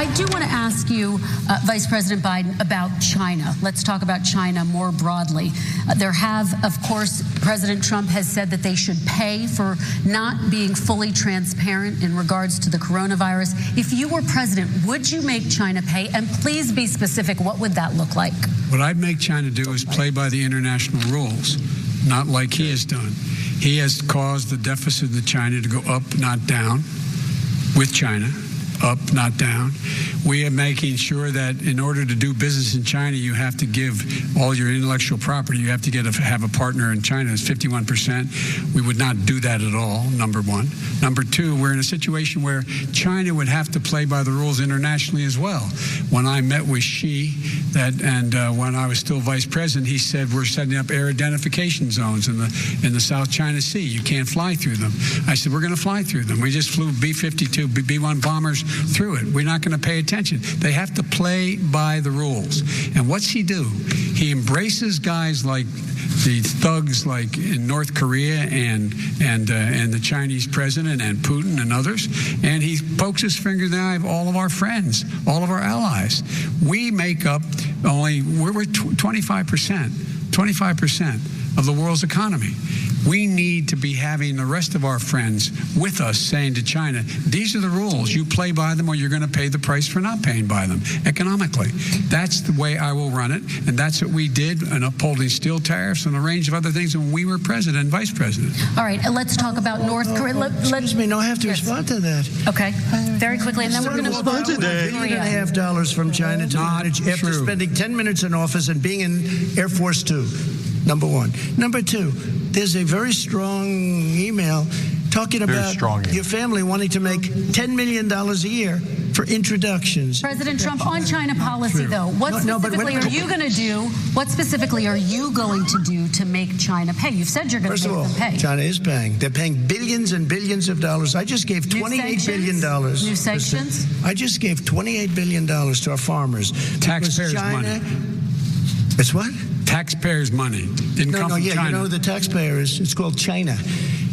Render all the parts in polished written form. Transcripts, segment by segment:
I do want to ask you, Vice President Biden, about China. Let's talk about China more broadly. There have, of course, President Trump has said that they should pay for not being fully transparent in regards to the coronavirus. If you were president, would you make China pay? And please be specific. What would that look like? What I'd make China do is play by the international rules, not like he has done. He has caused the deficit of China to go up, not down, with China. Up, not down. We are making sure that in order to do business in China, you have to give all your intellectual property. You have to have a partner in China. It's 51%. We would not do that at all, number one. Number two, we're in a situation where China would have to play by the rules internationally as well. When I met with Xi, when I was still vice president, he said we're setting up air identification zones in the South China Sea. You can't fly through them. I said we're going to fly through them. We just flew B-52, B-1 bombers through it. We're not going to pay attention. They have to play by the rules. And what's he do? He embraces guys like the thugs like in North Korea and the Chinese president and Putin and others, and he pokes his finger in the eye of all of our friends, all of our allies. We make up we're 25% of the world's economy. We need to be having the rest of our friends with us saying to China, these are the rules. You play by them or you're going to pay the price for not paying by them economically. That's the way I will run it. And that's what we did in upholding steel tariffs and a range of other things when we were president and vice president. All right. Let's talk about North Korea. Excuse me. No, I have to respond to that. Okay. Very quickly. And then we're going to move on to $1.5 billion from China to manage after spending 10 minutes in office and being in Air Force 2. Number one. Number two, there's a very strong email talking about your family wanting to make $10 million a year for introductions. President Trump, on China policy, though, what specifically are you going to do? What specifically are you going to do to make China pay? You've said you're going to make them pay. China is paying. They're paying billions and billions of dollars. I just gave $28 billion. New sanctions? I just gave $28 billion to our farmers. Taxpayers' money. It's what? Taxpayers' money. Didn't come from China. You know the taxpayer is, it's called China.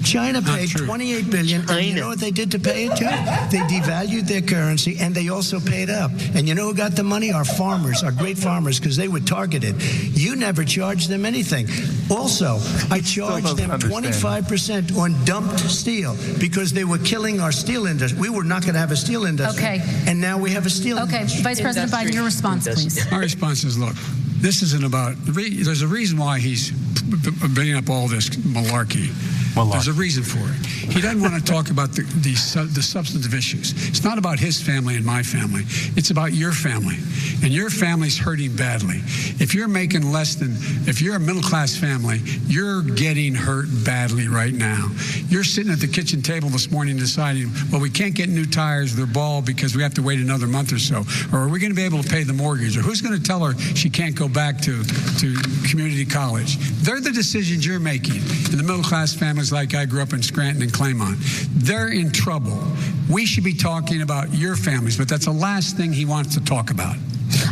China paid $28 billion, and you know what they did to pay it, Joe? They devalued their currency, and they also paid up. And you know who got the money? Our farmers, our great farmers, because they were targeted. You never charged them anything. Also, I charged them 25% on dumped steel because they were killing our steel industry. We were not going to have a steel industry. Okay. And now we have a steel industry. Okay, Vice President Biden, your response, please. My response is, look, this isn't about, there's a reason why he's bringing up all this malarkey. There's a reason for it. He doesn't want to talk about the substantive issues. It's not about his family and my family. It's about your family. And your family's hurting badly. If you're making less than, if you're a middle-class family, you're getting hurt badly right now. You're sitting at the kitchen table this morning deciding, well, we can't get new tires, they're bald because we have to wait another month or so. Or are we going to be able to pay the mortgage? Or who's going to tell her she can't go back to community college? They're the decisions you're making. In the middle-class families like I grew up in Scranton and Claymont, they're in trouble. We should be talking about your families, but that's the last thing he wants to talk about.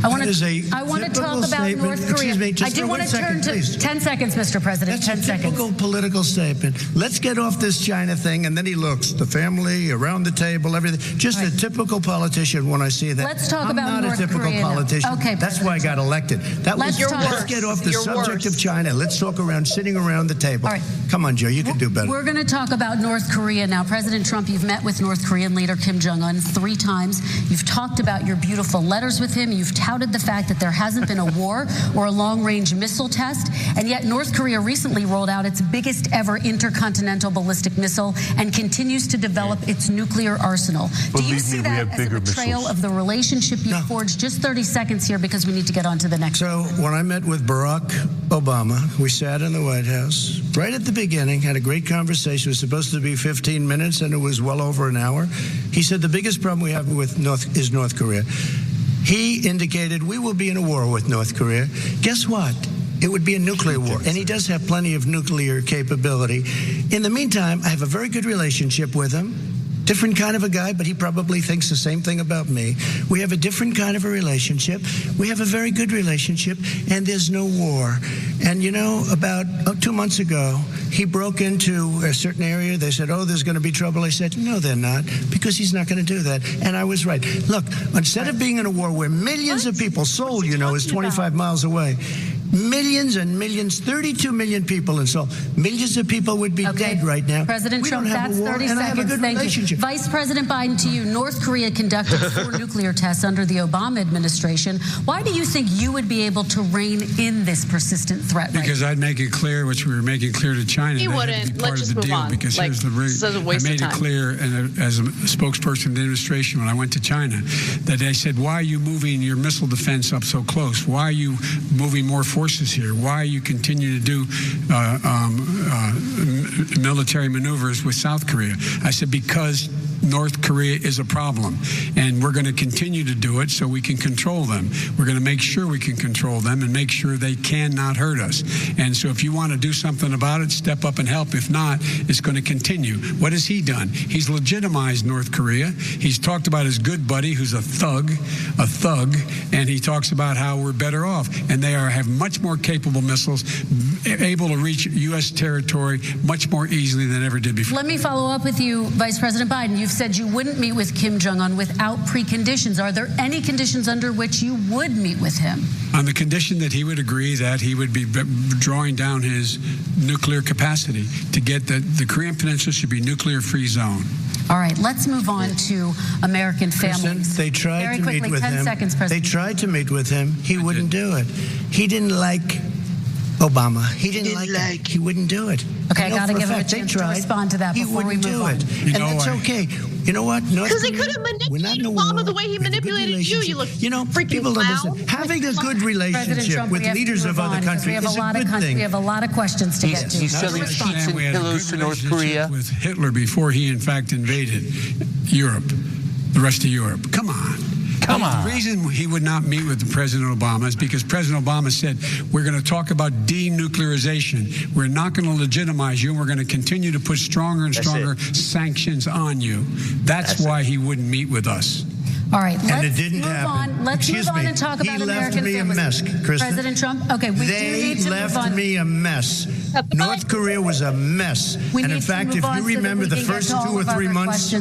I want to talk about North Korea. Me, I do want to turn to 10 seconds, Mr. President. That's 10 seconds. Typical political statement. Let's get off this China thing, and then he looks, the family, around the table, everything. Just a typical politician when I see that. Let's talk about I'm not North a typical Korea politician. Okay, that's why I got elected. Let's get off the subject of China. Let's talk sitting around the table. All right. Come on, Joe, you can do better. We're going to talk about North Korea now. President Trump, you've met with North Korean leader Kim Jong-un 3 times. You've talked about your beautiful letters with him. You've touted the fact that there hasn't been a war or a long-range missile test, and yet North Korea recently rolled out its biggest ever intercontinental ballistic missile and continues to develop its nuclear arsenal. Do you see that as a betrayal of the relationship you forged? Just 30 seconds here because we need to get on to the next one. So when I met with Barack Obama, we sat in the White House right at the beginning, had a great conversation. It was supposed to be 15 minutes, and it was well over an hour. He said the biggest problem we have with North Korea. He indicated we will be in a war with North Korea. Guess what? It would be a nuclear war, and he does have plenty of nuclear capability. In the meantime, I have a very good relationship with him. different kind of a guy, but he probably thinks the same thing about me. We have a different kind of a relationship. We have a very good relationship, and there's no war. And, you know, about 2 months ago, he broke into a certain area. They said, oh, there's going to be trouble. I said, no, they're not, because he's not going to do that. And I was right. Look, instead of being in a war where millions of people, Seoul, you know, is 25 miles away, millions and millions, 32 million people in Seoul, millions of people would be dead right now. President Trump, that's 30 seconds. I have a good relationship. Vice President Biden, to you, North Korea conducted 4 nuclear tests under the Obama administration. Why do you think you would be able to rein in this persistent threat? Because I'd make it clear, which we were making clear to China. He wouldn't. Let's just move on. Because here's the reason. I made it clear, and as a spokesperson of the administration when I went to China, that they said, why are you moving your missile defense up so close? Why are you moving more forces here? Why you continue to do military maneuvers with South Korea? I said, because North Korea is a problem, and we're going to continue to do it so we can control them. We're going to make sure we can control them and make sure they cannot hurt us. And so if you want to do something about it, step up and help. If not, it's going to continue. What has he done? He's legitimized North Korea. He's talked about his good buddy who's a thug, and he talks about how we're better off. And they have much more capable missiles, able to reach U.S. territory much more easily than ever did before. Let me follow up with you, Vice President Biden. You've said you wouldn't meet with Kim Jong-un without preconditions. Are there any conditions under which you would meet with him? On the condition that he would agree that he would be drawing down his nuclear capacity to get the Korean Peninsula should be nuclear-free zone. All right, let's move on to American families. They tried to meet with him. 10 seconds, President. They tried to meet with him. He wouldn't do it. He didn't like Obama. He didn't like. He wouldn't do it. Okay, I got to give him a chance to respond to that before we move on. And that's okay. You know what? Because he could have manipulated Obama the way he manipulated you. You look freaking people don't listen. Having a good relationship with leaders of other countries is a good thing. We have a lot of questions to get to. He's selling sheets and pillows to North Korea. With Hitler before he, in fact, invaded Europe, the rest of Europe. Come on. Come on. The reason he would not meet with President Obama is because President Obama said, we're going to talk about denuclearization. We're not going to legitimize you, and we're going to continue to put stronger and stronger sanctions on you. That's why he wouldn't meet with us. All right, and it didn't happen. Let's move on and talk about American families. He left me a mess, Kristen. President Trump, okay, we do need to move on. They left me a mess. North Korea was a mess. And in fact, if you remember the first 2 or 3 months,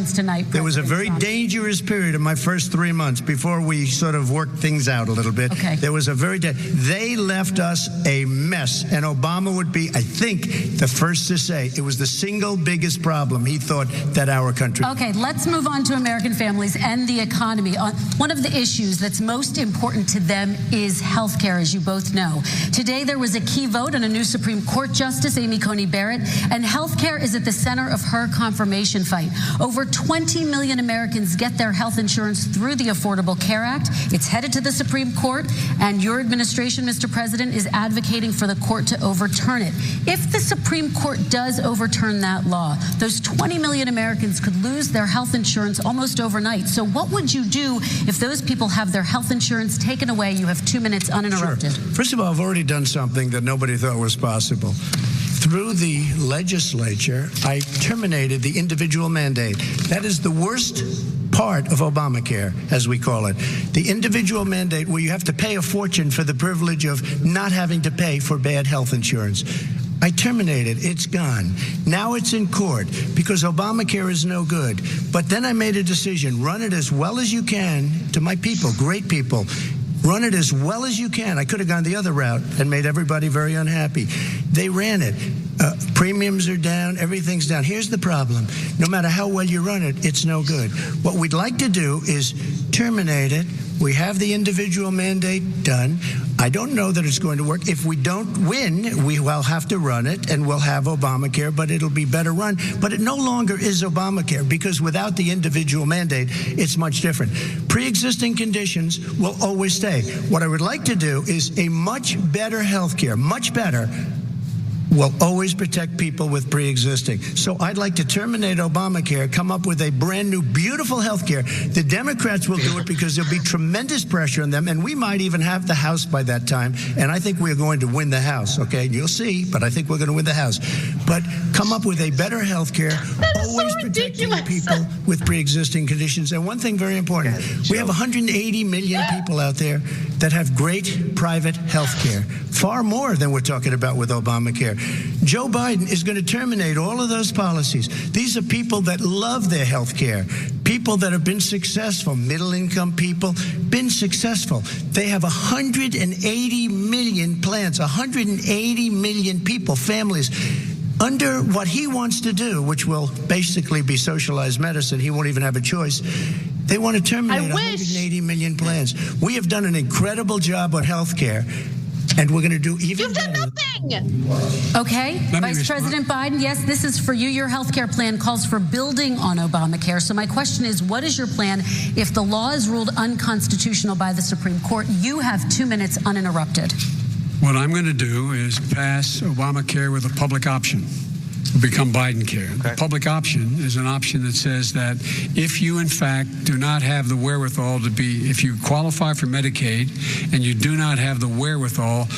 there was a very dangerous period in my first 3 months before we sort of worked things out a little bit. Okay. There was a they left us a mess. And Obama would be, I think, the first to say it was the single biggest problem he thought that our country. Okay, let's move on to American families and the economy. One of the issues that's most important to them is health care, as you both know. Today, there was a key vote on a new Supreme Court Justice, Amy Coney Barrett, and health care is at the center of her confirmation fight. Over 20 million Americans get their health insurance through the Affordable Care Act. It's headed to the Supreme Court, and your administration, Mr. President, is advocating for the court to overturn it. If the Supreme Court does overturn that law, those 20 million Americans could lose their health insurance almost overnight. So what would you do if those people have their health insurance taken away? You have 2 minutes uninterrupted. Sure. First of all, I've already done something that nobody thought was possible. Through the legislature, I terminated the individual mandate. That is the worst part of Obamacare, as we call it. The individual mandate where you have to pay a fortune for the privilege of not having to pay for bad health insurance. I terminated. It's gone. Now it's in court because Obamacare is no good. But then I made a decision. Run it as well as you can to my people, great people. Run it as well as you can. I could have gone the other route and made everybody very unhappy. They ran it. Premiums are down. Everything's down. Here's the problem. No matter how well you run it, it's no good. What we'd like to do is terminate it. We have the individual mandate done. I don't know that it's going to work. If we don't win, we will have to run it, and we'll have Obamacare, but it'll be better run. But it no longer is Obamacare, because without the individual mandate, it's much different. Pre-existing conditions will always stay. What I would like to do is a much better health care, much better, will always protect people with pre-existing. So I'd like to terminate Obamacare, come up with a brand new, beautiful health care. The Democrats will do it because there'll be tremendous pressure on them, and we might even have the House by that time, and I think we're going to win the House, okay? You'll see, but I think we're going to win the House. But come up with a better health care, always protecting people with pre-existing conditions. And one thing very important, we have 180 million people out there that have great private health care, far more than we're talking about with Obamacare. Joe Biden is going to terminate all of those policies. These are people that love their health care, people that have been successful, middle-income people, been successful. They have 180 million plans, 180 million people, families, under what he wants to do, which will basically be socialized medicine. He won't even have a choice. They want to terminate 180 million plans. We have done an incredible job on health care, and we're going to do even better. You've done nothing. Okay, Vice President Biden, yes, this is for you. Your health care plan calls for building on Obamacare. So my question is, what is your plan if the law is ruled unconstitutional by the Supreme Court? You have 2 minutes uninterrupted. What I'm going to do is pass Obamacare with a public option. It'll become Biden care. Okay. The public option is an option that says that if you, in fact, do not have the wherewithal to be, if you qualify for Medicaid and you do not have the wherewithal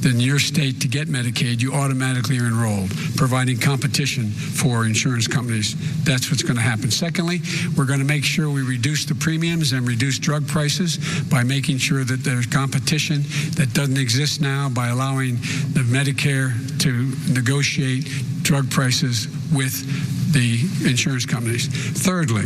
in your state to get Medicaid, you automatically are enrolled, providing competition for insurance companies. That's what's going to happen. Secondly, we're going to make sure we reduce the premiums and reduce drug prices by making sure that there's competition that doesn't exist now by allowing the Medicare to negotiate drug prices with the insurance companies. Thirdly,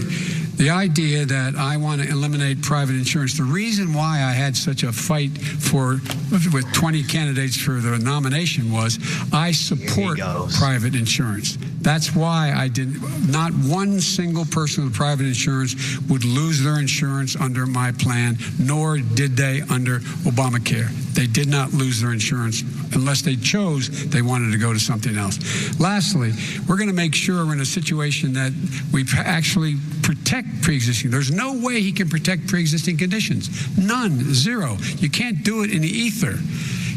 the idea that I want to eliminate private insurance, the reason why I had such a fight with 20 candidates for the nomination was I support private insurance. That's why I did not one single person with private insurance would lose their insurance under my plan, nor did they under Obamacare. They did not lose their insurance unless they chose they wanted to go to something else. Lastly, we're going to make sure we're in a situation that we actually protect pre-existing. There's no way he can protect pre-existing conditions. None. Zero. You can't do it in the ether.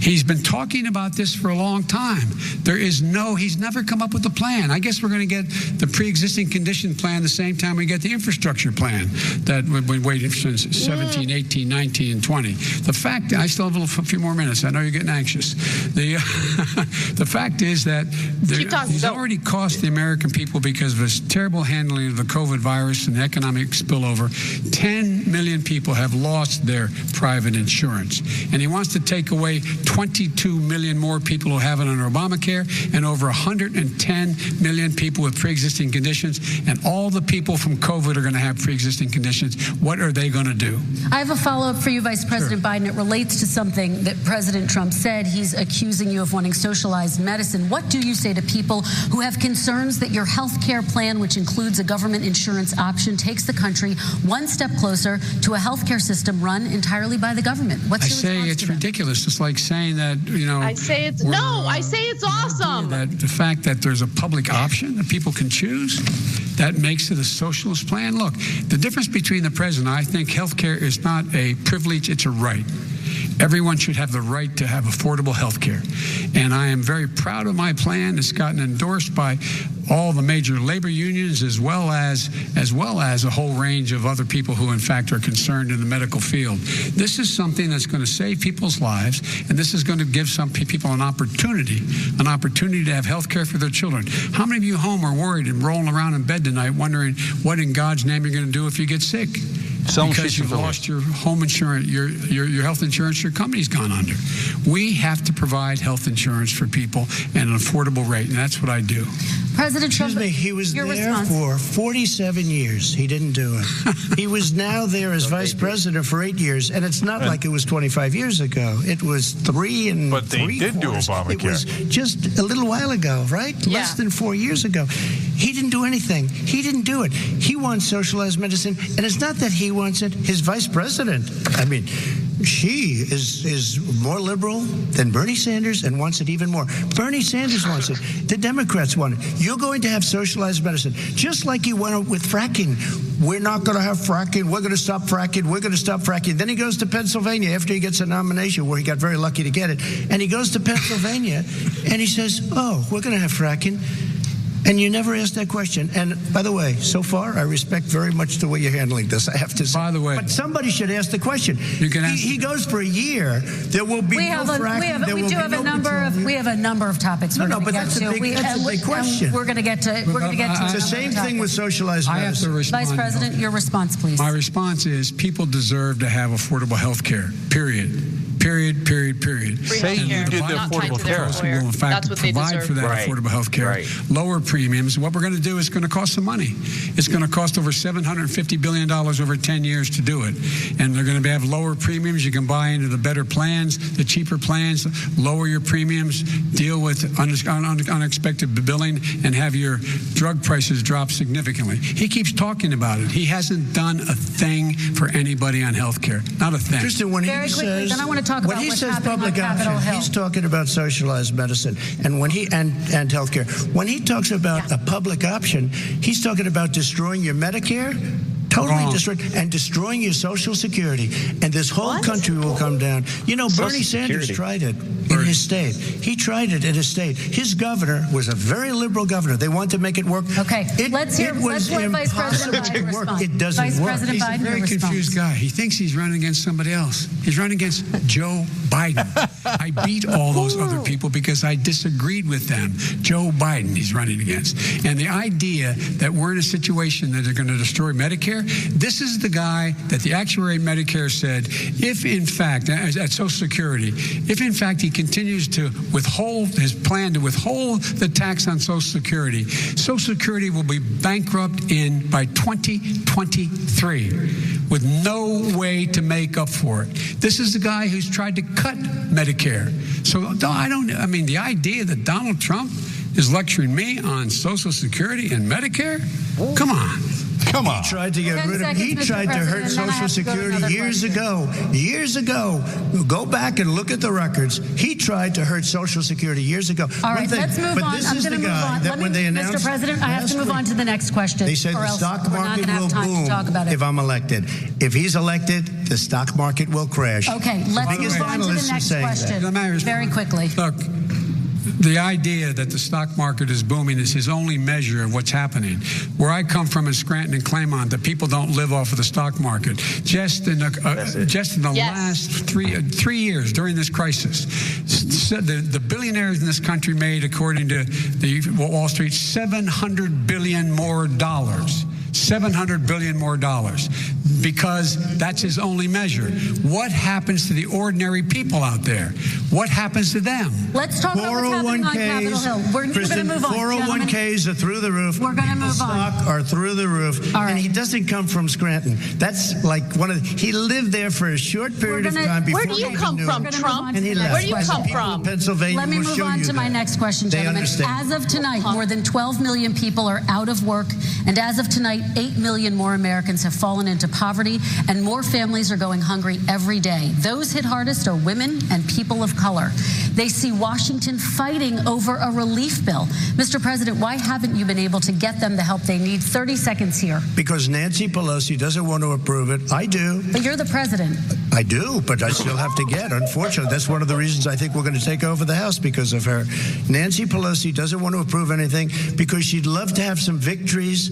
He's been talking about this for a long time. He's never come up with a plan. I guess we're going to get the pre-existing condition plan the same time we get the infrastructure plan that we've been waiting since 17, 18, 19, and 20. The fact, I still have a few more minutes. I know you're getting anxious. The fact is that he's already cost the American people, because of his terrible handling of the COVID virus and the economic spillover, 10 million people have lost their private insurance. And he wants to take away 22 million more people who have it under Obamacare, and over 110 million people with pre-existing conditions, and all the people from COVID are going to have pre-existing conditions. What are they going to do? I have a follow-up for you, Vice President Biden. It relates to something that President Trump said. He's accusing you of wanting socialized medicine. What do you say to people who have concerns that your health care plan, which includes a government insurance option, takes the country one step closer to a health care system run entirely by the government? What's your response to it's ridiculous. It's like saying that, I say it's awesome. That the fact that there's a public option that people can choose, that makes it a socialist plan. Look, the difference between the president, I think healthcare is not a privilege, it's a right. Everyone should have the right to have affordable health care. And I am very proud of my plan. It's gotten endorsed by all the major labor unions, as well as a whole range of other people who, in fact, are concerned in the medical field. This is something that's going to save people's lives, and this is going to give some people an opportunity to have health care for their children. How many of you home are worried and rolling around in bed tonight wondering what in God's name you're going to do if you get sick? Because you've lost your home insurance, your health insurance, your company's gone under. We have to provide health insurance for people at an affordable rate, and that's what I do. President Trump, excuse me, he was there for 47 years. He didn't do it. He was now there as vice president for 8 years, and it's not like it was 25 years ago. It was 3 and But they did do Obamacare. It was just a little while ago, right? Yeah. Less than 4 years ago. He didn't do anything. He didn't do it. He wants socialized medicine, and it's not that he wants it. His vice president, she is more liberal than Bernie Sanders and wants it even more. Bernie Sanders wants it. The Democrats want it. You're going to have socialized medicine, just like you went with fracking. We're not going to have fracking. We're going to stop fracking. We're going to stop fracking. Then he goes to Pennsylvania after he gets a nomination, where he got very lucky to get it. And he goes to Pennsylvania and he says, oh, we're going to have fracking. And you never asked that question. And by the way, so far, I respect very much the way you're handling this, I have to say. By the way. But somebody should ask the question. You can ask. He goes for a year. There will be no fracking. We have a number of topics we're going to get to. That's a big question. We're going to get to. It's the same thing with socialized medicine. I have to respond. Vice President, your response, please. My response is people deserve to have affordable health care, period. Period. Say you did the affordable care. Will, in fact, provide for that affordable health care. Lower premiums. What we're going to do is going to cost some money. It's going to cost over $750 billion over 10 years to do it. And they're going to have lower premiums. You can buy into the better plans, the cheaper plans, lower your premiums, deal with unexpected billing, and have your drug prices drop significantly. He keeps talking about it. He hasn't done a thing for anybody on health care. Not a thing. Kristen, when Very he quickly, says, then I want to talk about when he what's says happening public on Capitol option, Hill. he's talking about socialized medicine and healthcare. When he talks about a public option, he's talking about destroying your Medicare, totally destroying your Social Security, and this whole country will come down. You know, Bernie Sanders tried it in his state. He tried it in his state. His governor was a very liberal governor. They wanted to make it work. Okay, let's let Vice President Biden respond. It doesn't Vice work. President He's Biden, a very confused guy. He thinks he's running against somebody else. He's running against Joe Biden. I beat all those other people because I disagreed with them. Joe Biden he's running against. And the idea that we're in a situation that they're going to destroy Medicare, this is the guy that the actuary at Medicare said, if in fact, at Social Security, if in fact he continues to withhold his plan to withhold the tax on Social Security will be bankrupt by 2023 with no way to make up for it. This is the guy who's tried to cut Medicare. So the idea that Donald Trump is lecturing me on Social Security and Medicare? Come on. He tried to get rid of. He tried to hurt Social Security years ago. Years ago. Go back and look at the records. He tried to hurt Social Security years ago. All right, let's move on. This is the guy that when they announced, Mr. President, I have to move on to the next question. They said the stock market will boom if I'm elected. If he's elected, the stock market will crash. Okay, let's move on to the next question. Very quickly. Look. The idea that the stock market is booming is his only measure of what's happening. Where I come from in Scranton and Claymont, the people don't live off of the stock market. Just in the last three years during this crisis, the billionaires in this country made, according to the Wall Street, $700 billion more. $700 billion more because that's his only measure. What happens to the ordinary people out there? What happens to them? Let's talk about what's happening on Capitol Hill. We're going to move on. 401ks are through the roof. We're going to move on. Stock are through the roof. All right. And he doesn't come from Scranton. That's like he lived there for a short period of time before. Where do you come from, Trump? And he left. Where do you come from? Pennsylvania. Let me move on to my next question, gentlemen. As of tonight, more than 12 million people are out of work, and as of tonight, 8 million more Americans have fallen into poverty, and more families are going hungry every day. Those hit hardest are women and people of color. They see Washington fighting over a relief bill. Mr. President, why haven't you been able to get them the help they need? 30 seconds here. Because Nancy Pelosi doesn't want to approve it. I do. But you're the president. I do, but I still have to get. Unfortunately, that's one of the reasons I think we're going to take over the House, because of her. Nancy Pelosi doesn't want to approve anything because she'd love to have some victories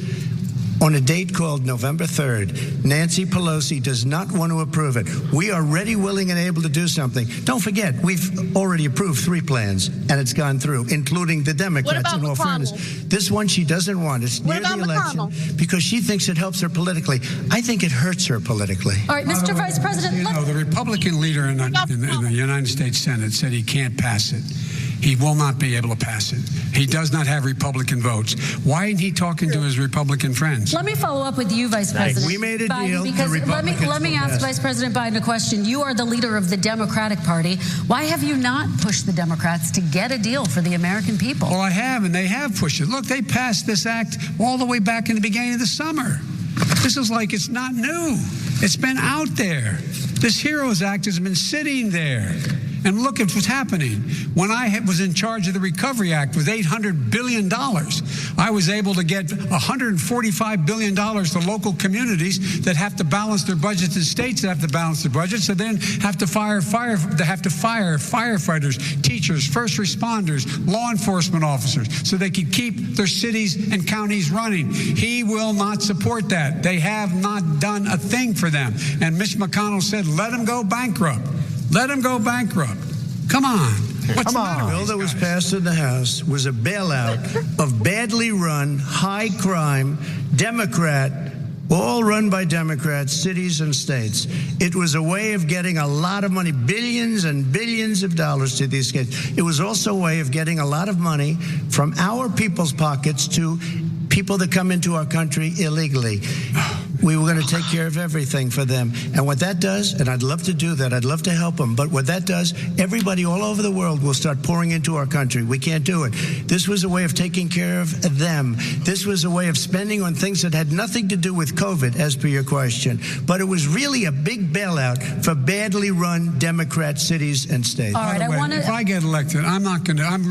on a date called November 3rd. Nancy Pelosi does not want to approve it. We are ready, willing, and able to do something. Don't forget, we've already approved 3 plans, and it's gone through, including the Democrats, in all fairness. This one she doesn't want. It's near the election because she thinks it helps her politically. I think it hurts her politically. All right, Mr. Vice President. The Republican leader in the United States Senate said he can't pass it. He will not be able to pass it. He does not have Republican votes. Why isn't he talking to his Republican friends? Let me follow up with you, Vice President. We made a deal. Because let me ask Vice President Biden a question. You are the leader of the Democratic Party. Why have you not pushed the Democrats to get a deal for the American people? Well, I have, and they have pushed it. Look, they passed this act all the way back in the beginning of the summer. This is like it's not new. It's been out there This HEROES Act has been sitting there. And look at what's happening. When I was in charge of the Recovery Act with $800 billion, I was able to get $145 billion to local communities that have to balance their budgets and states that have to balance their budgets, so then have to fire firefighters, teachers, first responders, law enforcement officers, so they could keep their cities and counties running. He will not support that. They have not done a thing for them. And Mitch McConnell said, let them go bankrupt. Let them go bankrupt. Come on. What's the matter? The bill that was passed in the House was a bailout of badly run, high crime, Democrat, all run by Democrats, cities and states. It was a way of getting a lot of money, billions and billions of dollars to these states. It was also a way of getting a lot of money from our people's pockets to people that come into our country illegally. We were going to take care of everything for them. And what that does, and I'd love to do that, I'd love to help them, but what that does, everybody all over the world will start pouring into our country. We can't do it. This was a way of taking care of them. This was a way of spending on things that had nothing to do with COVID, as per your question. But it was really a big bailout for badly run Democrat cities and states. All right, if I get elected, I'm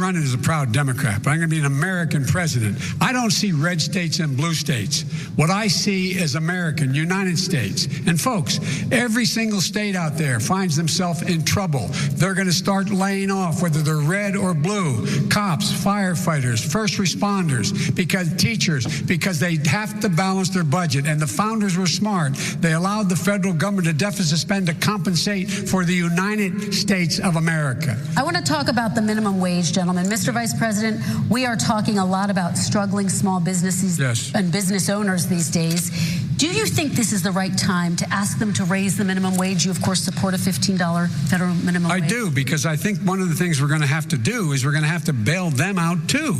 running as a proud Democrat, but I'm going to be an American president. I don't see red states and blue states. What I see is American, United States. And folks, every single state out there finds themselves in trouble. They're going to start laying off, whether they're red or blue, cops, firefighters, first responders, because teachers, because they have to balance their budget. And the founders were smart. They allowed the federal government to deficit spend to compensate for the United States of America. I want to talk about the minimum wage, gentlemen. Mr. Vice President, we are talking a lot about struggling small businesses and business owners these days. Do you think this is the right time to ask them to raise the minimum wage? You, of course, support a $15 federal minimum wage. I do, because I think one of the things we're going to have to do is we're going to have to bail them out, too.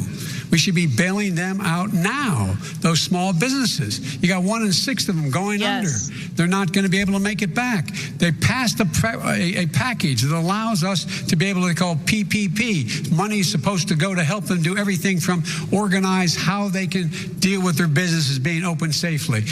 We should be bailing them out now, those small businesses. You got 1 in 6 of them going under. They're not going to be able to make it back. They passed a package that allows us to be able to call PPP. Money is supposed to go to help them do everything from organize how they can deal with their businesses being open safely.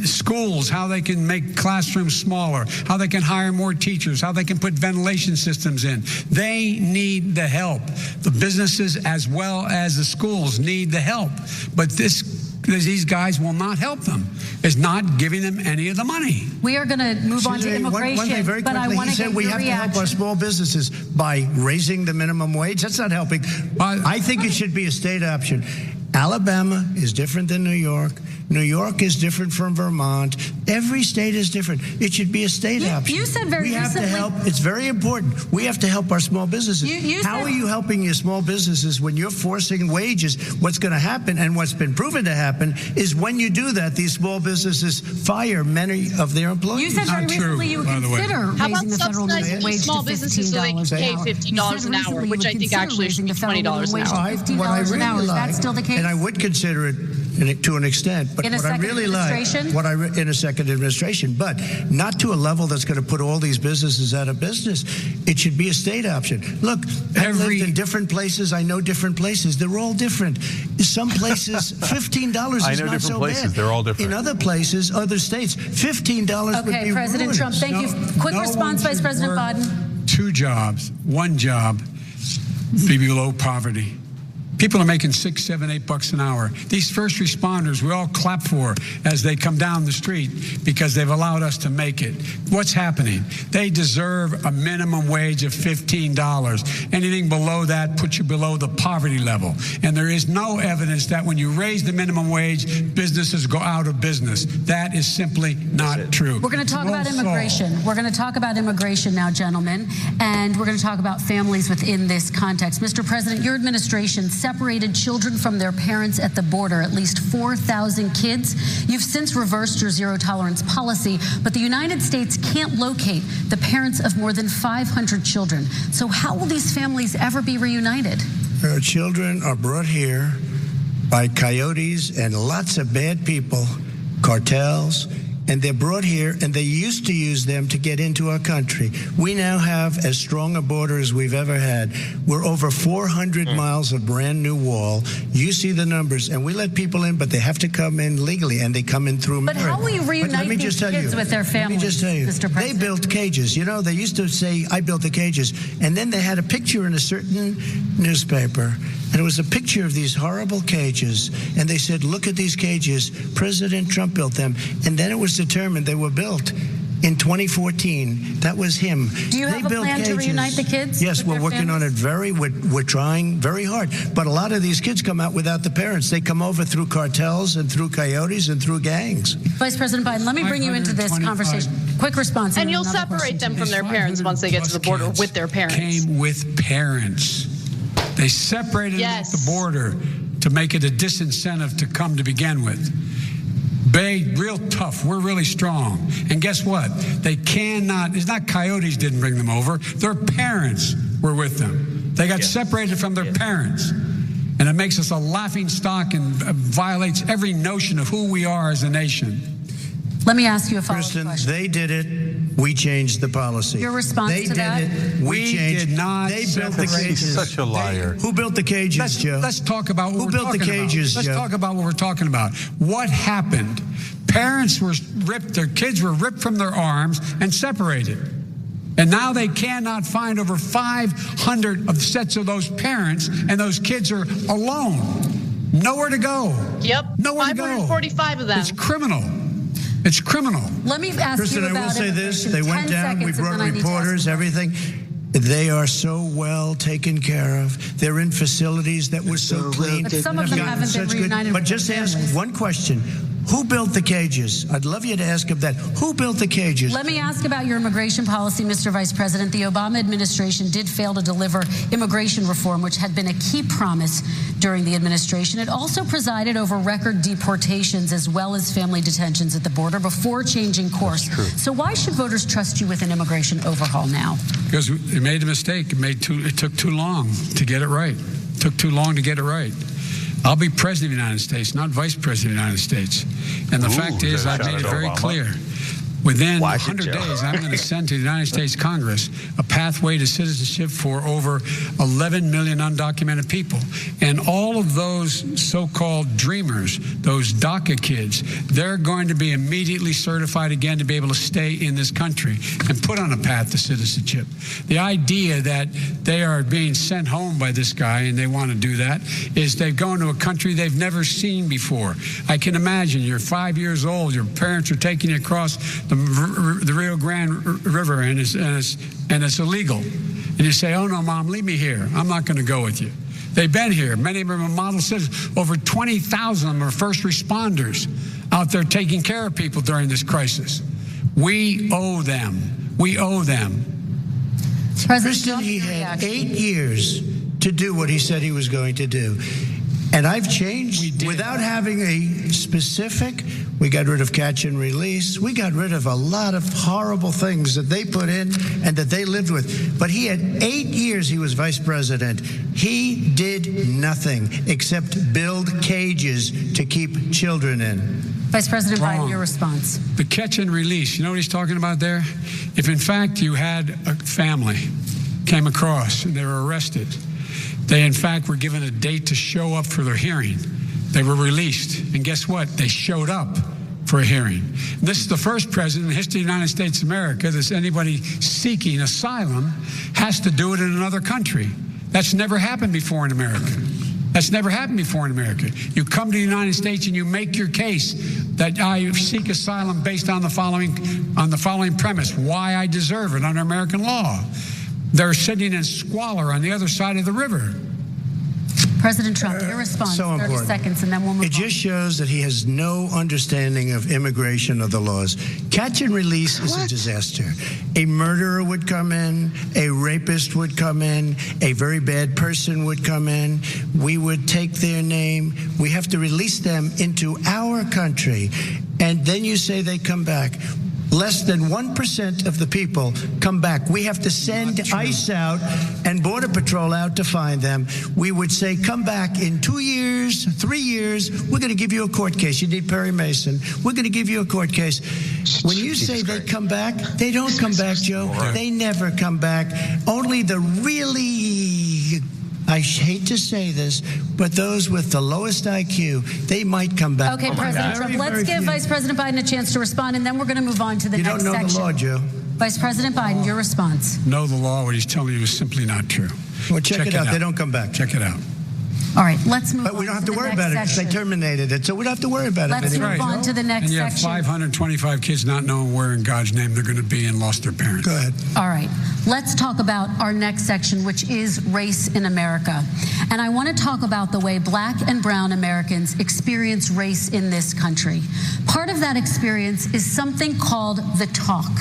Schools, how they can make classrooms smaller, how they can hire more teachers, how they can put ventilation systems in. They need the help. The businesses as well as the schools need the help. But these guys will not help them. It's not giving them any of the money. We are going to move on to immigration, one thing very quickly, I said we have to help our small businesses by raising the minimum wage. That's not helping. I think it should be a state option. Alabama is different than New York. New York is different from Vermont. Every state is different. It should be a state option. You said very recently. We have to help. It's very important. We have to help our small businesses. How are you helping your small businesses when you're forcing wages? What's going to happen, and what's been proven to happen, is when you do that, these small businesses fire many of their employees. You said very recently you would consider raising the federal minimum wage to $15 so they can pay $15 an hour, which I think actually should be $20 an hour. $15 an hour. Is that still the case? And I would consider it to an extent, but what I really like, in a second administration, but not to a level that's going to put all these businesses out of business. It should be a state option. Look, I've lived in different places. I know different places. They're all different. Some places, $15 is not so bad. They're all different. In other places, other states, $15 would be Okay, President Trump, thank you. Quick response, Vice President Biden. 2 jobs, 1 job, be below poverty. People are making $6, $7, $8 an hour. These first responders, we all clap for as they come down the street because they've allowed us to make it. What's happening? They deserve a minimum wage of $15. Anything below that puts you below the poverty level. And there is no evidence that when you raise the minimum wage, businesses go out of business. That is simply not true. We're going to talk about immigration. We're going to talk about immigration now, gentlemen, and we're going to talk about families within this context. Mr. President, your administration separated children from their parents at the border, at least 4,000 kids. You've since reversed your zero-tolerance policy, but the United States can't locate the parents of more than 500 children. So how will these families ever be reunited? Our children are brought here by coyotes and lots of bad people, cartels, and they're brought here, and they used to use them to get into our country. We now have as strong a border as we've ever had. We're over 400 miles of brand new wall. You see the numbers, and we let people in, but they have to come in legally, and they come in through But merit. how will you reunite these kids with their families, Let me just tell you, Mr. President? they built cages. You know, they used to say, I built the cages, and then they had a picture in a certain newspaper, and it was a picture of these horrible cages, and they said, look at these cages. President Trump built them, and then it was determined they were built in 2014. That was him. Do you have a plan to reunite the kids? Yes, we're working on it we're trying very hard. But a lot of these kids come out without the parents. They come over through cartels and through coyotes and through gangs. Vice President Biden, let me bring you into this conversation. Quick response. And you'll separate them from their parents once they get to the border with their parents. Came with parents. They separated them at the border to make it a disincentive to come to begin with. Real tough. We're really strong. And guess what? They cannot, it's not coyotes didn't bring them over. Their parents were with them. They got separated from their parents. And it makes us a laughing stock and violates every notion of who we are as a nation. Let me ask you a follow-up Kristen, question. they did it. We changed the policy. Your response they to that? They did it. We changed. Did not. They built the cages. He's such a liar. Who built the cages, Joe? Let's talk about what Who we're built the talking cages, about. Joe? Let's talk about what we're talking about. What happened? Parents were ripped. Their kids were ripped from their arms and separated. And now they cannot find over 500 of the sets of those parents, and those kids are alone. Nowhere to go. Yep. Nowhere to go. 545 of them. It's criminal. It's criminal. Let me ask Kristen, you about I will say this. They 10 went down. We seconds, and brought then I need to ask reporters, you. everything. They are so well taken care of. They're in facilities that were so clean. But some of them haven't been reunited But with just their ask families. one question. Who built the cages? I'd love you to ask him that. Who built the cages? Let me ask about your immigration policy, Mr. Vice President. The Obama administration did fail to deliver immigration reform, which had been a key promise during the administration. It also presided over record deportations as well as family detentions at the border before changing course. So why should voters trust you with an immigration overhaul now? Because they made a mistake. It took too long to get it right. It took too long to get it right. I'll be president of the United States, not vice president of the United States. And the fact is, I've made it very clear. Within 100 days, I'm going to send to the United States Congress a pathway to citizenship for over 11 million undocumented people. And all of those so-called dreamers, those DACA kids, they're going to be immediately certified again to be able to stay in this country and put on a path to citizenship. The idea that they are being sent home by this guy and they want to do that is they've gone to a country they've never seen before. I can imagine you're 5 years old, your parents are taking you across the Rio Grande River, and it's illegal. And you say, oh, no, Mom, leave me here. I'm not going to go with you. They've been here. Many of them are model citizens. Over 20,000 of them are first responders out there taking care of people during this crisis. We owe them. We owe them. Kristen, he had 8 years to do what he said he was going to do. And I've changed without having a specific. We got rid of catch and release. We got rid of a lot of horrible things that they put in and that they lived with. But he had 8 years he was vice president. He did nothing except build cages to keep children in. Vice President Biden, your response. The catch and release, you know what he's talking about there? If in fact you had a family came across and they were arrested, they, in fact, were given a date to show up for their hearing. They were released. And guess what? They showed up for a hearing. And this is the first president in the history of the United States of America that anybody seeking asylum has to do it in another country. That's never happened before in America. That's never happened before in America. You come to the United States and you make your case that I seek asylum based on the following premise, why I deserve it under American law. They're sitting in squalor on the other side of the river. President Trump, your response, so 30 seconds, and then we'll move on. It just shows that he has no understanding of immigration or the laws. Catch and release is a disaster. A murderer would come in, a rapist would come in, a very bad person would come in. We would take their name. We have to release them into our country. And then you say they come back. less than 1% of the people come back. We have to send ICE out and Border Patrol out to find them. We would say, come back in 2 years, 3 years. We're going to give you a court case. You need Perry Mason. We're going to give you a court case. When you say they come back, they don't come back, Joe. They never come back. Only the really, I hate to say this, but those with the lowest IQ, they might come back. Okay, President Trump, let's give Vice President Biden a chance to respond, and then we're going to move on to the next section. You don't know the law, Joe. Vice President Biden, your response. Know the law. What he's telling you is simply not true. Well, check it out. They don't come back. Check it out. All right, let's move on. But we don't have to worry about it because they terminated it, so we don't have to worry about it. Let's move on to the next section. And you have 525 kids not knowing where in God's name they're going to be and lost their parents. Go ahead. All right, let's talk about our next section, which is race in America. And I want to talk about the way Black and brown Americans experience race in this country. Part of that experience is something called the talk.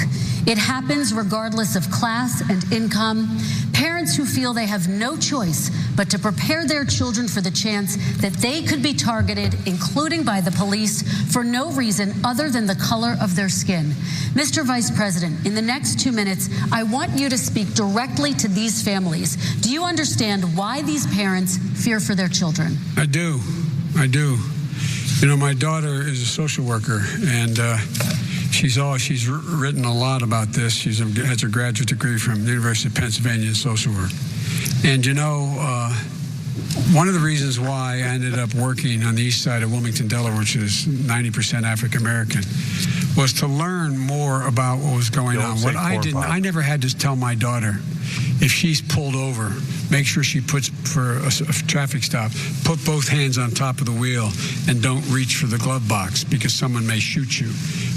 It happens regardless of class and income. Parents who feel they have no choice but to prepare their children for the chance that they could be targeted, including by the police, for no reason other than the color of their skin. Mr. Vice President, in the next 2 minutes, I want you to speak directly to these families. Do you understand why these parents fear for their children? I do. I do. You know, my daughter is a social worker, and she's written a lot about this. She has a graduate degree from the University of Pennsylvania in social work. And, you know, one of the reasons why I ended up working on the east side of Wilmington, Delaware, which is 90% African-American, was to learn more about what was going on. What I never had to tell my daughter, if she's pulled over, make sure she puts, for a traffic stop, put both hands on top of the wheel and don't reach for the glove box because someone may shoot you.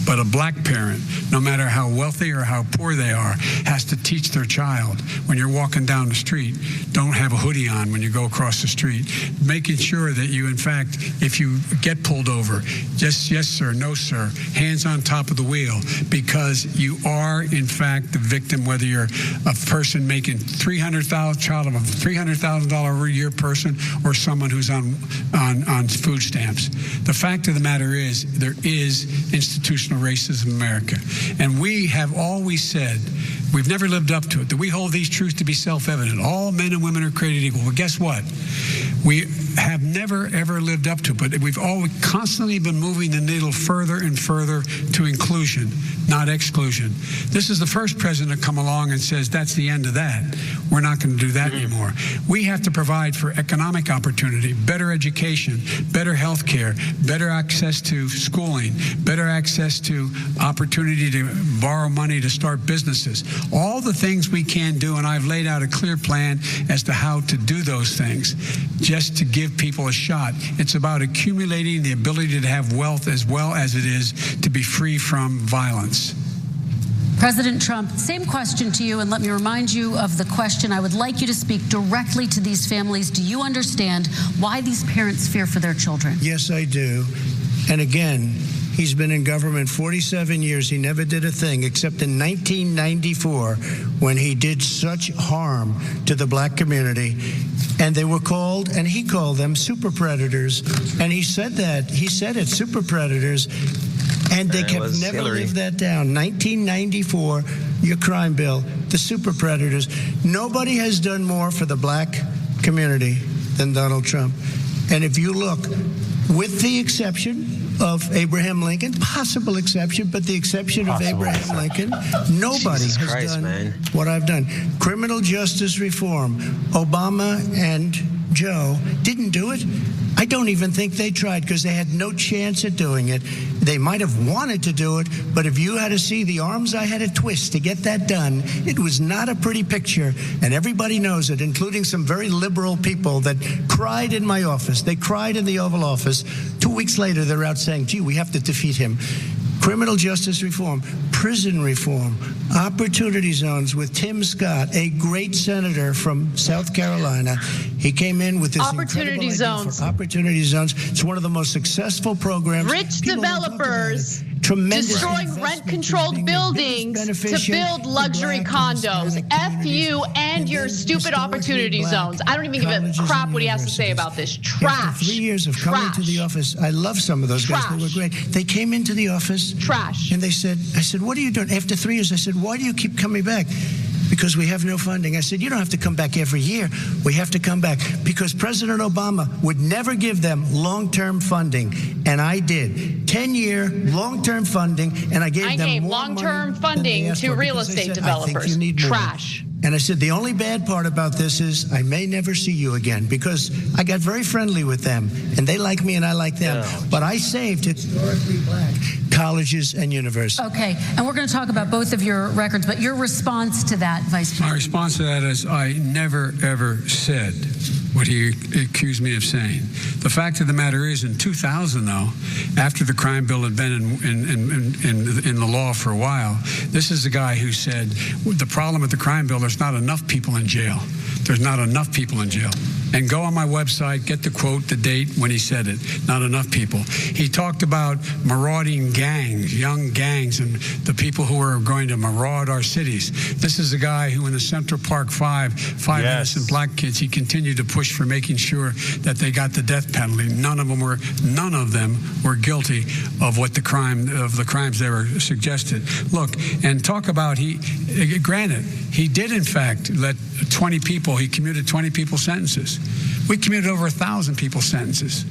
But a black parent, no matter how wealthy or how poor they are, has to teach their child, when you're walking down the street, don't have a hoodie on when you go across the street. Making sure that you, in fact, if you get pulled over, just yes, sir, no, sir, hands on top of the wheel, because you are, in fact, the victim, whether you're a person making child of a $300,000 a year person or someone who's on food stamps. The fact of the matter is, there is institutional racism in America. And we have always said, we've never lived up to it, that we hold these truths to be self-evident. All men and women are created equal. Well, guess what? We have never, ever lived up to it, but we've always constantly been moving the needle further and further to inclusion, not exclusion. This is the first president to come along and says, that's the end of that. We're not going to do that anymore. We have to provide for economic opportunity, better education, better health care, better access to schooling, better access to opportunity to borrow money to start businesses. All the things we can do, and I've laid out a clear plan as to how to do those things, just to give people a shot. It's about accumulating the ability to have wealth as well as it is to be free from violence. President Trump, same question to you, and let me remind you of the question. I would like you to speak directly to these families. Do you understand why these parents fear for their children? Yes, I do. And again, he's been in government 47 years. He never did a thing except in 1994 when he did such harm to the black community. And they were called, and he called them super predators. And he said that. He said it, super predators. And they kept never lived that down. 1994, your crime bill, the super predators. Nobody has done more for the black community than Donald Trump. And if you look, with the exception of Abraham Lincoln, possible exception, but the exception of Abraham Lincoln, nobody has done what I've done. Criminal justice reform, Obama and Joe didn't do it. I don't even think they tried because they had no chance at doing it. They might have wanted to do it, but if you had to see the arms I had to twist to get that done, it was not a pretty picture, and everybody knows it, including some very liberal people that cried in my office. They cried in the Oval Office. 2 weeks later, they're out saying, gee, we have to defeat him. Criminal justice reform, prison reform, opportunity zones with Tim Scott, a great senator from South Carolina. He came in with this opportunity zones. Opportunity zones. It's one of the most successful programs. Rich developers. Tremendous destroying rent-controlled buildings to build luxury condos. F you and your stupid opportunity zones. I don't even give a crap what he has to say about this. Trash. After 3 years of coming to the office, I love some of those guys. They were great. They came into the office. Trash. And they said, I said, what are you doing? After 3 years, I said, why do you keep coming back? Because we have no funding. I said, you don't have to come back every year. We have to come back because President Obama would never give them long-term funding, and I did. 10-year long-term funding, and I gave them more long-term funding to real estate developers. Trash. And I said, the only bad part about this is I may never see you again because I got very friendly with them, and they like me and I like them. But I saved historically black colleges and universities. Okay, and we're going to talk about both of your records, but your response to that, Vice President? My response to that is I never, ever said what he accused me of saying. The fact of the matter is, in 2000, though, after the crime bill had been in the law for a while, this is the guy who said, the problem with the crime bill, there's not enough people in jail. There's not enough people in jail. And go on my website, get the quote, the date when he said it. Not enough people. He talked about marauding gangs, young gangs, and the people who are going to maraud our cities. This is a guy who in the Central Park five innocent black kids, he continued to push for making sure that they got the death penalty. None of them were guilty of the crimes they were suggested. Look, and talk about granted, he did in fact let 20 people, he commuted 20 people sentences. We commuted over 1,000 people sentences.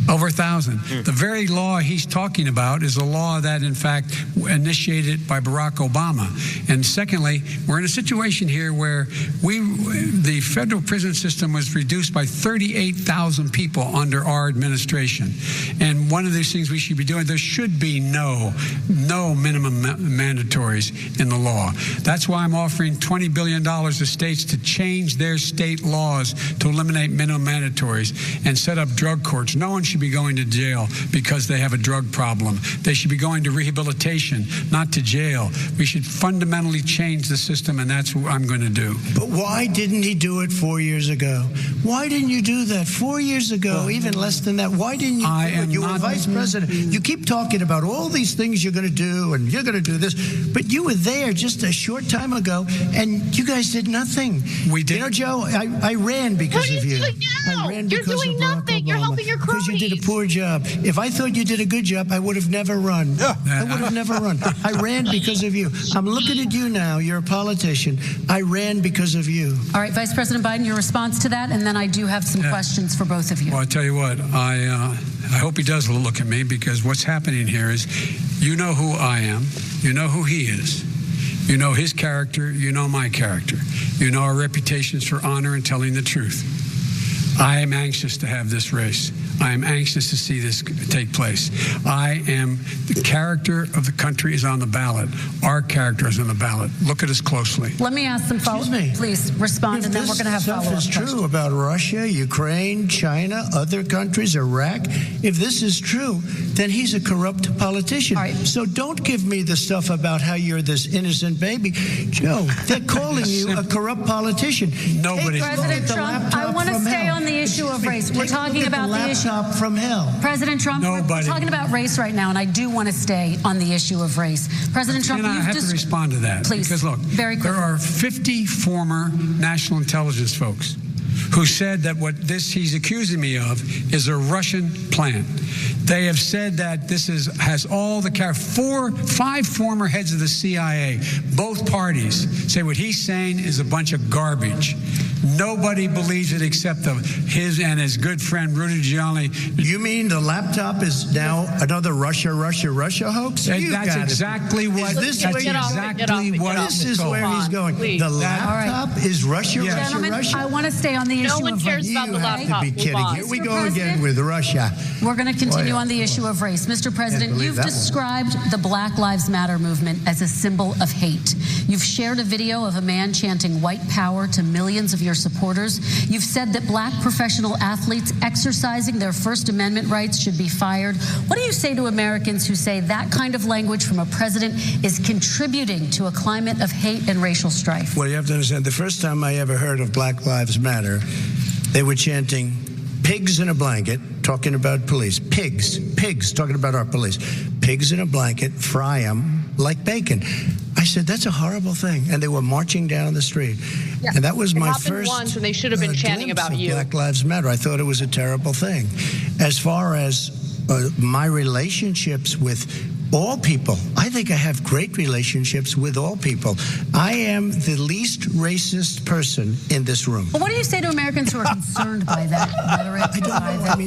Over 1,000. The very law he's talking about is a law that, in fact, initiated by Barack Obama. And secondly, we're in a situation here where the federal prison system was reduced by 38,000 people under our administration. And one of these things we should be doing, there should be no minimum mandatories in the law. That's why I'm offering $20 billion to states to change their state laws to eliminate minimum mandatories and set up drug courts. No one should be going to jail because they have a drug problem. They should be going to rehabilitation, not to jail. We should fundamentally change the system, and that's what I'm going to do. But why didn't he do it 4 years ago? Why didn't you do that 4 years ago, even less than that? Why didn't you do it? You were vice president. You keep talking about all these things you're going to do, and you're going to do this, but you were there just a short time ago, and you guys did nothing. We did. You know, Joe, I ran because of you. I ran because of Barack Obama. You're doing nothing. You're helping your cronies. Because you did a poor job. If I thought you did a good job, I would have never run. I would have never run. I ran because of you. I'm looking at you now. You're a politician. I ran because of you. All right, Vice President Biden, your response to that, and then I do have some questions for both of you. Well, I tell you what, I hope he does look at me, because what's happening here is, you know who I am. You know who he is. You know his character. You know my character. You know our reputations for honor and telling the truth. I am anxious to have this race. I am anxious to see this take place. The character of the country is on the ballot. Our character is on the ballot. Look at us closely. Let me ask some follow-up. Please respond, and then we're going to have follow-up questions. If this stuff is true about Russia, Ukraine, China, other countries, Iraq, if this is true, then he's a corrupt politician. Right. So don't give me the stuff about how you're this innocent baby. Joe, they're calling you a corrupt politician. Nobody's President Trump, I want to stay on the issue of race. We're talking about the issue. From hell. President Trump, we're talking about race right now, and I do want to stay on the issue of race. President Trump, I have to respond to that. Please, because look, very quickly. There are 50 former national intelligence folks who said that what he's accusing me of is a Russian plant. They have said that this has all the 5 former heads of the CIA, both parties, say what he's saying is a bunch of garbage. Nobody believes it except his and his good friend Rudy Giuliani. You mean the laptop is now another Russia hoax? That's exactly what. This is where he's going. The laptop is Russia. Gentlemen, I want to stay on the issue of race. No one cares about the laptop. You have to be kidding. Here we go again with Russia. We're going to continue on the issue of race. Mr. President, you've described the Black Lives Matter movement as a symbol of hate. You've shared a video of a man chanting white power to millions of your supporters. You've said that black professional athletes exercising their First Amendment rights should be fired. What do you say to Americans who say that kind of language from a president is contributing to a climate of hate and racial strife? Well, you have to understand, the first time I ever heard of Black Lives Matter, they were chanting pigs in a blanket, talking about police. Pigs, talking about our police. Pigs pigs in a blanket, fry them like bacon. I said, that's a horrible thing. And they were marching down the street. Yeah. And that was my first once, and they should have been chanting about you. Black Lives Matter. I thought it was a terrible thing. As far as my relationships with all people, I think I have great relationships with all people. I am the least racist person in this room. Well, what do you say to Americans who are concerned by that rhetoric?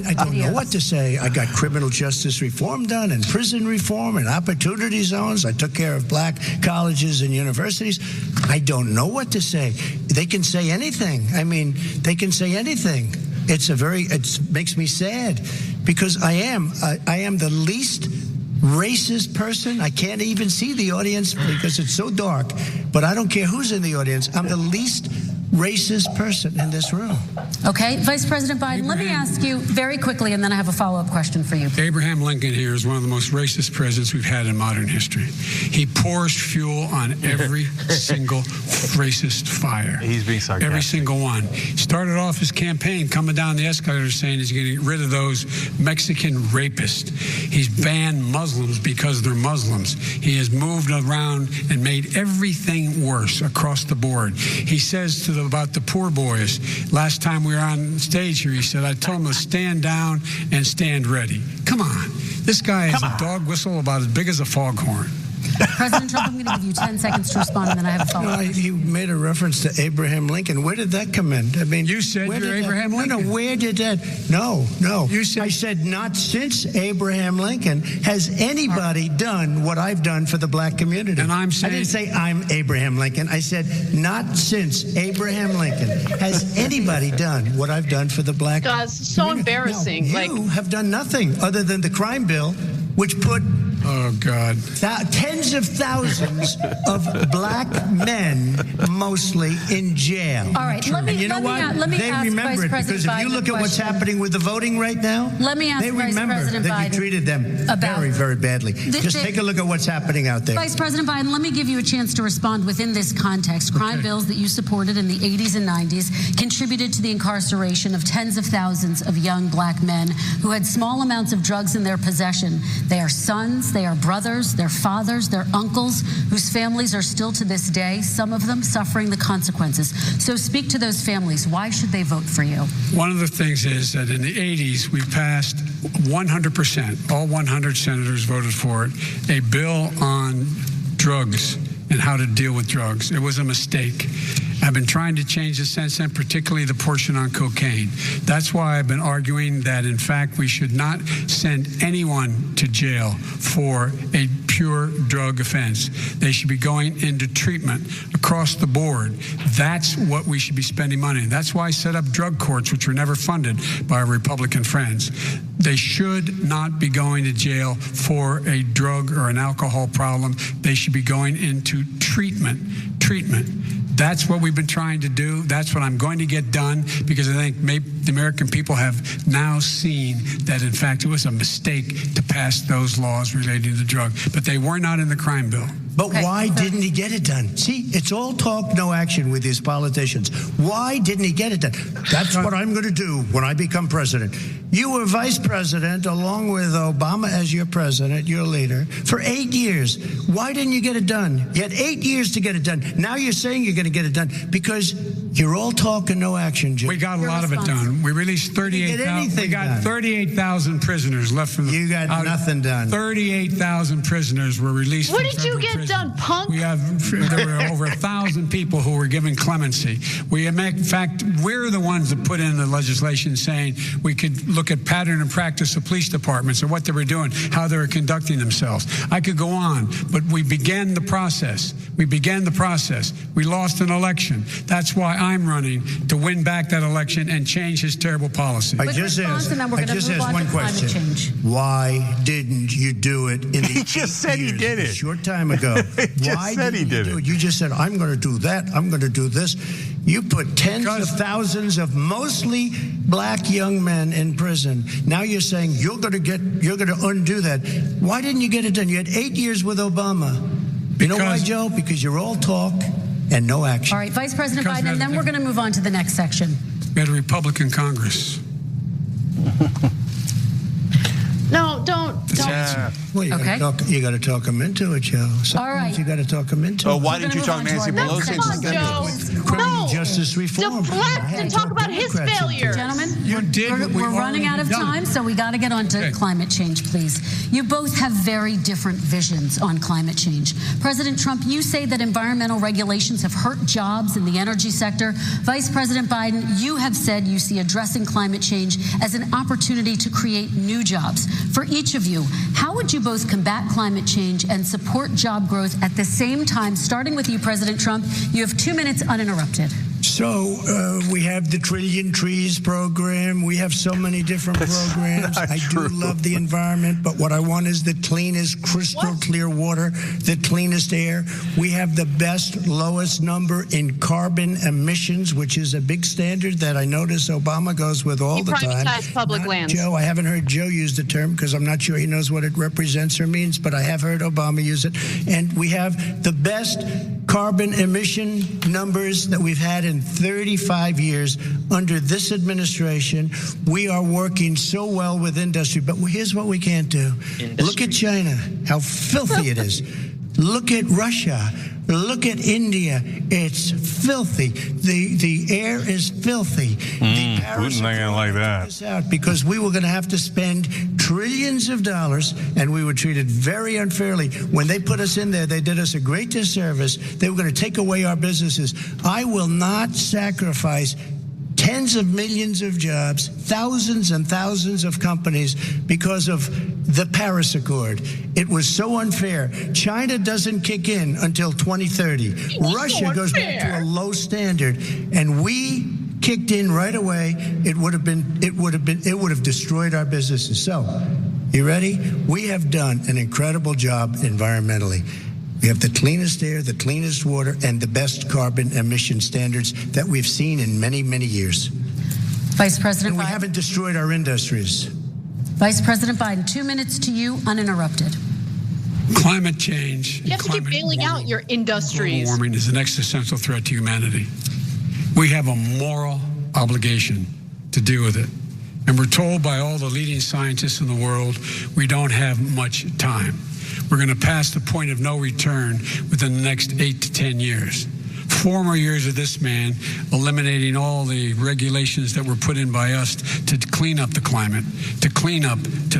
I don't know what to say. I got criminal justice reform done and prison reform and opportunity zones. I took care of black colleges and universities. I don't know what to say. They can say anything. I mean, they can say anything. It makes me sad because I am the least racist person. I can't even see the audience because it's so dark, but I don't care who's in the audience. I'm the least racist person in this room. Okay, Vice President Biden, let me ask you very quickly, and then I have a follow-up question for you. Abraham Lincoln here is one of the most racist presidents we've had in modern history. He pours fuel on every single racist fire. He's being sarcastic. Every single one. Started off his campaign coming down the escalator saying he's going to get rid of those Mexican rapists. He's banned Muslims because they're Muslims. He has moved around and made everything worse across the board. He says about the poor boys, last time we were on stage here, he said, I told them to stand down and stand ready. Come on. This guy has a dog whistle about as big as a foghorn. President Trump, I'm going to give you 10 seconds to respond, and then I have a follow-up. He made a reference to Abraham Lincoln. Where did that come in? I mean, you said you're Abraham Lincoln. No, where did that? No. I said not since Abraham Lincoln has anybody done what I've done for the black community. And I'm saying, I didn't say I'm Abraham Lincoln. I said not since Abraham Lincoln has anybody done what I've done for the black community. Guys, so embarrassing. No, you have done nothing other than the crime bill, which put tens of thousands of black men, mostly, in jail. All right, let me ask remember Vice it President because if you look at what's happening with the voting right now, let me ask they Vice remember President that Biden you treated them very, very badly. Just take a look at what's happening out there. Vice President Biden, let me give you a chance to respond within this context. Crime bills that you supported in the 80s and 90s contributed to the incarceration of tens of thousands of young black men who had small amounts of drugs in their possession. They are sons, they are brothers, their fathers, their uncles, whose families are still to this day, some of them suffering the consequences. So speak to those families. Why should they vote for you? One of the things is that in the 80s, we passed 100%, all 100 senators voted for it, a bill on drugs and how to deal with drugs. It was a mistake. I've been trying to change the sense, and particularly the portion on cocaine. That's why I've been arguing that, in fact, we should not send anyone to jail for a pure drug offense. They should be going into treatment across the board. That's what we should be spending money on. That's why I set up drug courts, which were never funded by our Republican friends. They should not be going to jail for a drug or an alcohol problem. They should be going into treatment. That's what we've been trying to do. That's what I'm going to get done, because I think maybe the American people have now seen that, in fact, it was a mistake to pass those laws relating to drugs. But they were not in the crime bill. But why didn't he get it done? See, it's all talk, no action with these politicians. Why didn't he get it done? That's what I'm going to do when I become president. You were vice president along with Obama as your president, your leader, for 8 years. Why didn't you get it done? You had 8 years to get it done. Now you're saying you're going to get it done because you're all talk and no action, Jim. We got a lot of it done. We released 38,000. We got 38,000 prisoners left from the. You got nothing done. 38,000 prisoners were released. What did you get done, punk? There were over 1,000 people who were given clemency. In fact, we're the ones that put in the legislation saying we could look at pattern and practice of police departments and what they were doing, how they were conducting themselves. I could go on, but we began the process. We lost an election. That's why I'm running, to win back that election and change his terrible policy. I just asked one question. Why didn't you do it in the He just said he did it. A short time ago. Why didn't you do it? You just said, I'm going to do that. I'm going to do this. You put tens of thousands of mostly black young men in prison. Now you're saying you're going to undo that. Why didn't you get it done? You had 8 years with Obama. You know why, Joe? Because you're all talk and no action. All right, Vice President Biden, and then we're going to move on to the next section. We had a Republican Congress. No, Yeah. Well, you got to talk them into it, Joe. Sometimes all right. You got to talk them into it. Oh, why didn't you talk Nancy Pelosi into stimulus? Criminal justice reform. Deflect and talk about his failures. Gentlemen, You did what we we're running out of already done. time, so we got to get on to climate change, please. You both have very different visions on climate change. President Trump, you say that environmental regulations have hurt jobs in the energy sector. Vice President Biden, you have said you see addressing climate change as an opportunity to create new jobs. For each of you, how would you both combat climate change and support job growth at the same time? Starting with you, President Trump, you have 2 minutes uninterrupted. So we have the Trillion Trees program. We have so many different programs. I do love the environment, but what I want is the cleanest, crystal clear water, the cleanest air. We have the best, lowest number in carbon emissions, which is a big standard that I notice Obama goes with all the time. You privatize public lands. Joe, I haven't heard Joe use the term because I'm not sure he knows what it represents or means, but I have heard Obama use it. And we have the best carbon emission numbers that we've had in 35 years under this administration. We are working so well with industry, but here's what we can't do. Look at China, how filthy it is. Look at Russia. Look at India. It's filthy. The air is filthy. Putin's not gonna like that. Out because we were going to have to spend trillions of dollars, and we were treated very unfairly. When they put us in there, they did us a great disservice. They were going to take away our businesses. I will not sacrifice tens of millions of jobs, thousands and thousands of companies because of the Paris Accord. It was so unfair. China doesn't kick in until 2030. Russia goes back to a low standard, and we kicked in right away. It would have destroyed our businesses. So, you ready? We have done an incredible job environmentally. We have the cleanest air, the cleanest water, and the best carbon emission standards that we've seen in many, many years. Vice President Biden. And we haven't destroyed our industries. Vice President Biden, 2 minutes to you, uninterrupted. Climate change. You have to keep bailing out your industries. Global warming is an existential threat to humanity. We have a moral obligation to deal with it. And we're told by all the leading scientists in the world we don't have much time. We're going to pass the point of no return within the next 8 to 10 years. 4 more years of this man eliminating all the regulations that were put in by us to clean up the climate, to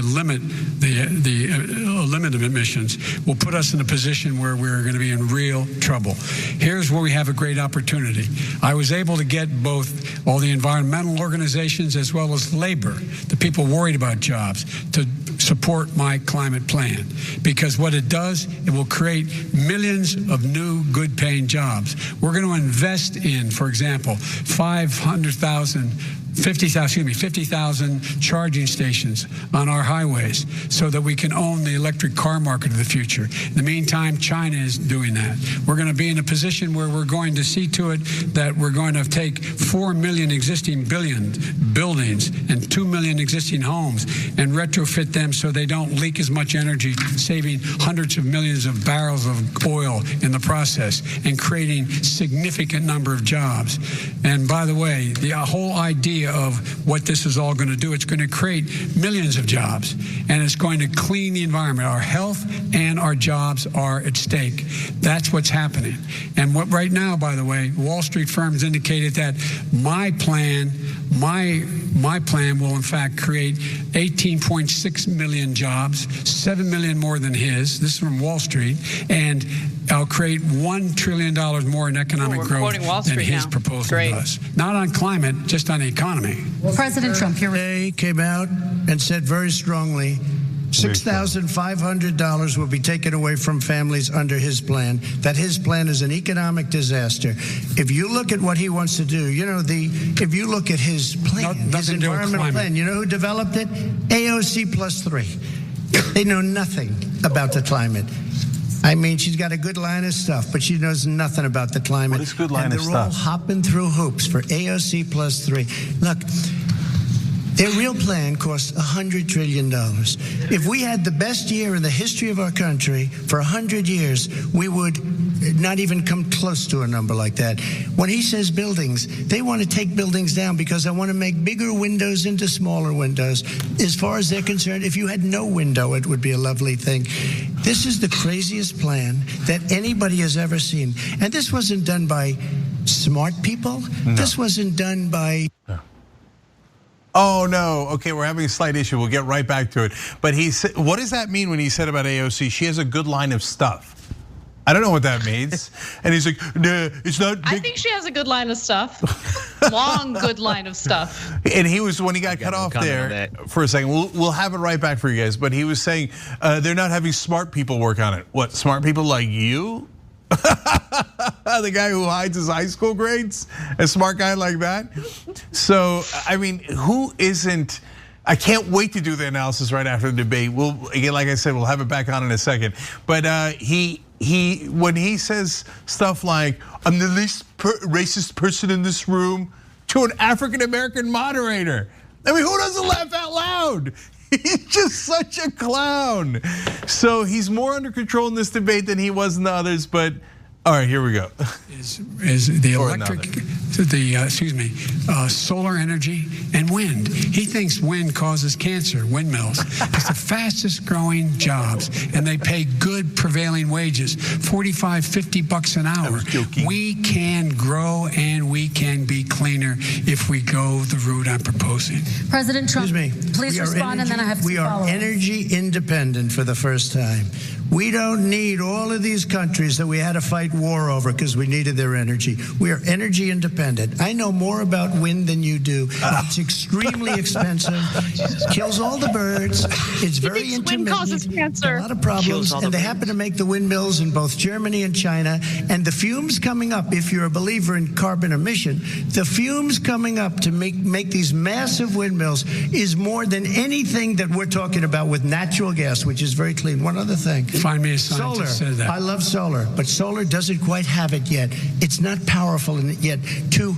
limit the limit of emissions, will put us in a position where we're going to be in real trouble. Here's where we have a great opportunity. I was able to get both all the environmental organizations as well as labor, the people worried about jobs, to support my climate plan, because what it does, it will create millions of new good-paying jobs. We're going to invest in, for example, 50,000 charging stations on our highways so that we can own the electric car market of the future. In the meantime, China is doing that. We're going to be in a position where we're going to see to it that we're going to take 4 million existing buildings and 2 million existing homes and retrofit them so they don't leak as much energy, saving hundreds of millions of barrels of oil in the process and creating significant number of jobs. And by the way, the whole idea of what this is all going to do, it's going to create millions of jobs, and it's going to clean the environment. Our health and our jobs are at stake. That's what's happening. And what right now, by the way, Wall Street firms indicated that my plan will in fact create 18.6 million jobs, 7 million more than his. This is from Wall Street, and I'll create $1 trillion more in economic growth than his proposal does. Not on climate, just on the economy. President Trump, today came out and said very strongly, $6,500 will be taken away from families under his plan, that his plan is an economic disaster. If you look at what he wants to do, if you look at his plan, his environmental plan, you know who developed it? AOC +3. They know nothing about the climate. I mean, she's got a good line of stuff, but she knows nothing about the climate. What is good line of stuff? And they're all hopping through hoops for AOC +3. Look, Their real plan cost $100 trillion. If we had the best year in the history of our country for 100 years, we would not even come close to a number like that. When he says buildings, they want to take buildings down because I want to make bigger windows into smaller windows. As far as they're concerned, if you had no window, it would be a lovely thing. This is the craziest plan that anybody has ever seen. And this wasn't done by smart people. No. This wasn't done by... No. Oh, no. Okay, we're having a slight issue. We'll get right back to it. But he said, what does that mean when he said about AOC? She has a good line of stuff. I don't know what that means. And he's like, no, it's not. I think she has a good line of stuff. Long, good line of stuff. And he was, when he got cut off there for a second, we'll have it right back for you guys. But he was saying they're not having smart people work on it. What, smart people like you? The guy who hides his high school grades? A smart guy like that? So, I mean, who isn't? I can't wait to do the analysis right after the debate. We'll, again, like I said, we'll have it back on in a second. But when he says stuff like, I'm the least racist person in this room, to an African-American moderator. I mean, who doesn't laugh out loud? He's just such a clown. So he's more under control in this debate than he was in the others, but all right, here we go. Is the electric, solar energy and wind. He thinks wind causes cancer, windmills. It's the fastest growing jobs, and they pay good prevailing wages, $45, $50 an hour. We can grow and we can be cleaner if we go the route I'm proposing. President Trump, please respond, and then I have to follow. We are energy independent for the first time. We don't need all of these countries that we had to fight war over because we needed their energy. We are energy independent. I know more about wind than you do. It's extremely expensive. Kills all the birds. It's very intermittent. Wind causes cancer. A lot of problems, and they happen to make the windmills in both Germany and China. And the fumes coming up, if you're a believer in carbon emission, the fumes coming up to make these massive windmills is more than anything that we're talking about with natural gas, which is very clean. One other thing. Find me a scientist Solar. Said that. I love solar, but solar doesn't quite have it yet. It's not powerful yet to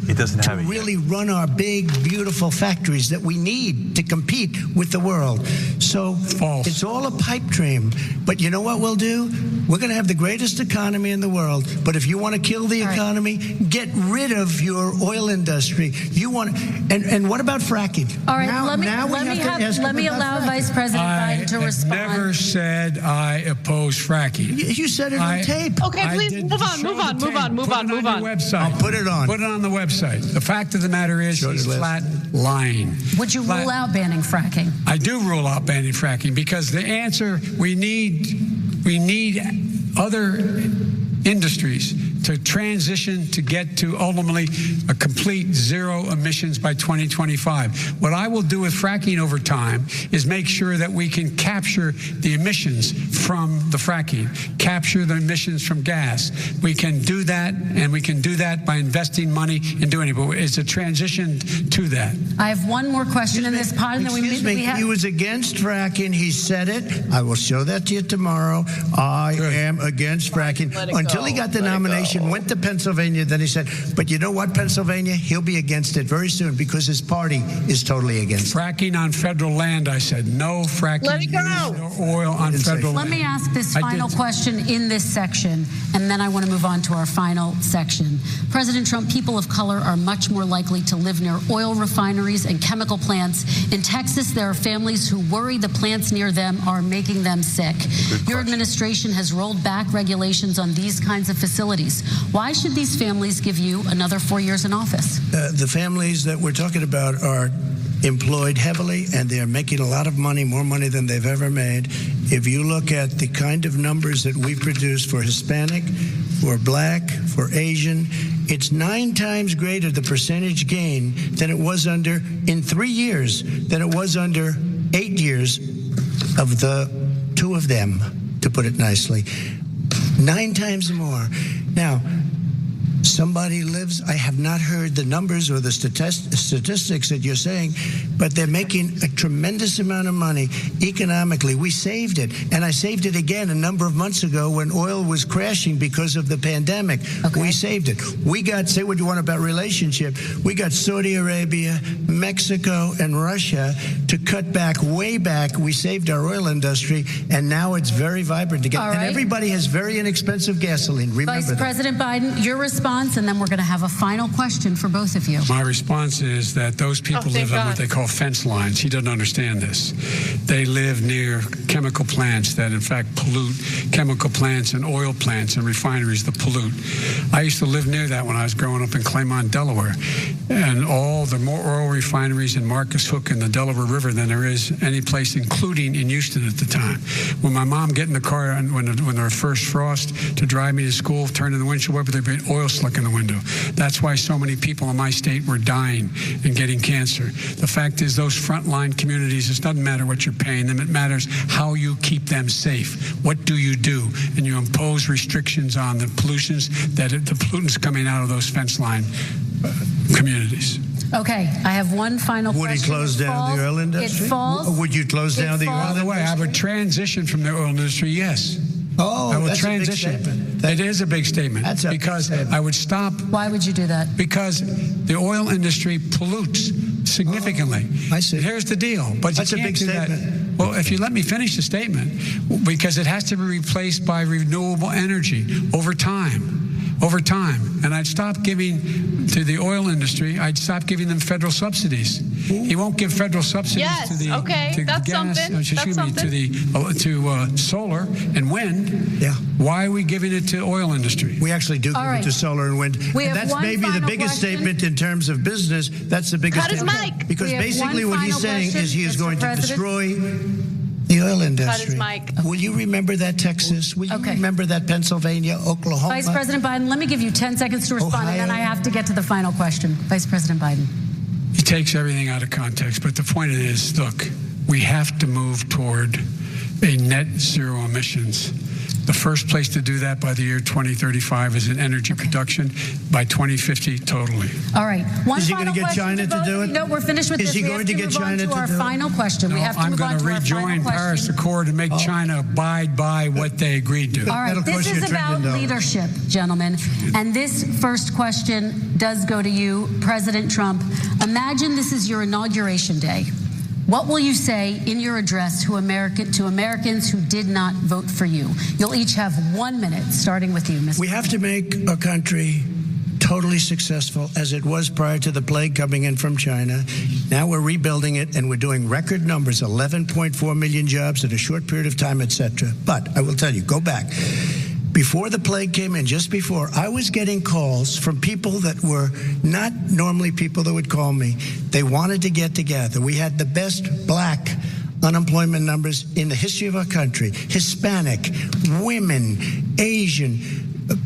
really run our big, beautiful factories that we need to compete with the world. So False. It's all a pipe dream. But you know what we'll do? We're going to have the greatest economy in the world. But if you want to kill the economy, get rid of your oil industry. You want, and what about fracking? All right, let me allow Vice President Biden to respond. I never said I oppose fracking. You said it on tape. Okay, please move on. Put it on your website. I'll put it on. Put it on the website. The fact of the matter is, he's flat lying. Would you rule out banning fracking? I do rule out banning fracking because the answer, we need other industries to transition to get to ultimately a complete zero emissions by 2025. What I will do with fracking over time is make sure that we can capture the emissions from the fracking, capture the emissions from gas. We can do that, and we can do that by investing money and doing it. But it's a transition to that. I have one more question in this pod. He was against fracking. He said it. I will show that to you tomorrow. I am against fracking. Until he got the nomination, went to Pennsylvania, then he said, but you know what, Pennsylvania? He'll be against it very soon because his party is totally against it. Fracking on federal land, I said, no fracking. Let it go. No oil on federal land. Let me ask this final question in this section, and then I want to move on to our final section. President Trump, people of color are much more likely to live near oil refineries and chemical plants. In Texas, there are families who worry the plants near them are making them sick. Your administration has rolled back regulations on these kinds of facilities. Why should these families give you another 4 years in office? The families that we're talking about are employed heavily, and they're making a lot of money, more money than they've ever made. If you look at the kind of numbers that we produce for Hispanic, for Black, for Asian, it's 9 times greater, the percentage gain, than it was under, in 3 years, than it was under 8 years of the 2 of them, to put it nicely. 9 times more. Now, somebody lives. I have not heard the numbers or the statistics that you're saying, but they're making a tremendous amount of money economically. We saved it, and I saved it again a number of months ago when oil was crashing because of the pandemic. Okay. We saved it. We got, say what you want about relationship, we got Saudi Arabia, Mexico, and Russia to cut back, way back. We saved our oil industry, and now it's very vibrant again. And everybody has very inexpensive gasoline. Remember Vice President Biden, your response, and then we're going to have a final question for both of you. My response is that those people live on what they call fence lines. He doesn't understand this. They live near chemical plants that, in fact, pollute, chemical plants and oil plants and refineries that pollute. I used to live near that when I was growing up in Claymont, Delaware. And the more oil refineries in Marcus Hook and the Delaware River than there is any place, including in Houston at the time. When my mom get in the car when there was first frost to drive me to school, turn in the windshield wiper, there'd be oil slick in the window. That's why so many people in my state were dying and getting cancer. The fact is, those frontline communities, it doesn't matter what you're paying them. It matters how you keep them safe. What do you do? And you impose restrictions on the pollutions the pollutants coming out of those fence line communities. Okay, I have one final question. Would he close down the oil industry? It falls. Would you close down the oil industry? By the way, I would transition from the oil industry, yes. Oh, I would that's transition. A big statement. It is a big statement. That's a because big statement. I would stop. Why would you do that? Because the oil industry pollutes significantly. I see. Here's the deal. But that's you can't a big do statement. That. Well, if you let me finish the statement, because it has to be replaced by renewable energy over time. And I'd stop giving to the oil industry. I'd stop giving them federal subsidies. He won't give federal subsidies to the to that's gas. something. To solar and wind. Yeah. Why are we giving it to oil industry? We actually do give it to solar and wind. And that's maybe the biggest statement in terms of business. That's the biggest statement. Mike. Because basically what he's saying is he is going to destroy the oil industry. Will you remember that, Texas? Will you remember that, Pennsylvania, Oklahoma? Vice President Biden, let me give you 10 seconds to respond, and then I have to get to the final question. Vice President Biden. He takes everything out of context, but the point is, look, we have to move toward a net zero emissions. The first place to do that by the year 2035 is in energy production. By 2050, totally. All right. One is he final going to get China to do it? No, we're finished with this. Is he going to get China to do it? Our final question. No, we have to move on to our final question. I'm going to rejoin Paris Accord and make China abide by what they agreed to. All right. This is about leadership, gentlemen. And this first question does go to you, President Trump. Imagine this is your inauguration day. What will you say in your address to Americans who did not vote for you? You'll each have 1 minute, starting with you, Mr. We have to make our country totally successful as it was prior to the plague coming in from China. Now we're rebuilding it, and we're doing record numbers, 11.4 million jobs in a short period of time, etc. But I will tell you, go back. Before the plague came in, just before, I was getting calls from people that were not normally people that would call me. They wanted to get together. We had the best black unemployment numbers in the history of our country. Hispanic, women, Asian,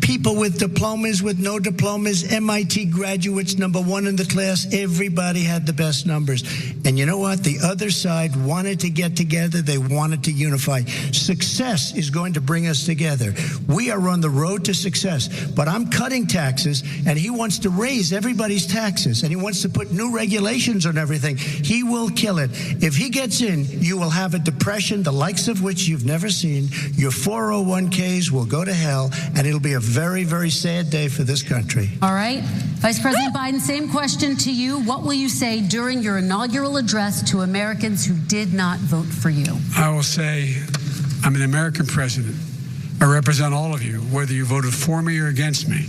people with diplomas, with no diplomas, MIT graduates, #1 in the class. Everybody had the best numbers. And you know what? The other side wanted to get together. They wanted to unify. Success is going to bring us together. We are on the road to success. But I'm cutting taxes, and he wants to raise everybody's taxes, and he wants to put new regulations on everything. He will kill it. If he gets in, you will have a depression, the likes of which you've never seen. Your 401ks will go to hell, and it'll be a very, very sad day for this country. All right. Vice President Biden, same question to you. What will you say during your inaugural address to Americans who did not vote for you? I will say, I'm an American president. I represent all of you, whether you voted for me or against me.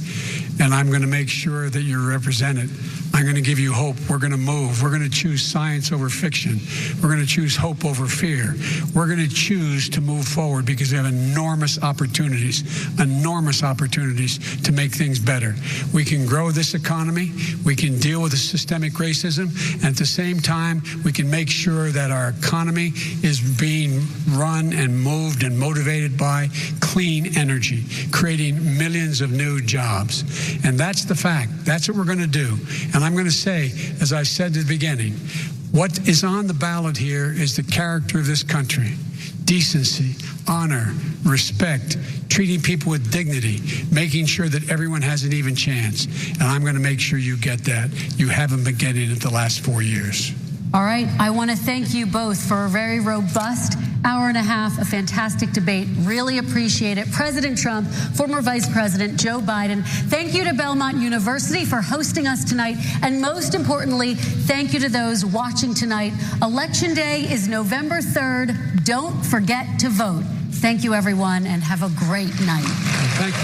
And I'm going to make sure that you're represented. I'm going to give you hope. We're going to move. We're going to choose science over fiction. We're going to choose hope over fear. We're going to choose to move forward because we have enormous opportunities to make things better. We can grow this economy. We can deal with the systemic racism. And at the same time, we can make sure that our economy is being run and moved and motivated by clean energy, creating millions of new jobs. And that's the fact. That's what we're going to do. And I'm going to say, as I said at the beginning, what is on the ballot here is the character of this country. decency, honor, respect, treating people with dignity, making sure that everyone has an even chance. And I'm going to make sure you get that. You haven't been getting it the last 4 years. All right, I want to thank you both for a very robust hour and a half, a fantastic debate. Really appreciate it. President Trump, former Vice President Joe Biden, thank you to Belmont University for hosting us tonight. And most importantly, thank you to those watching tonight. Election Day is November 3rd. Don't forget to vote. Thank you, everyone, and have a great night. Thank you.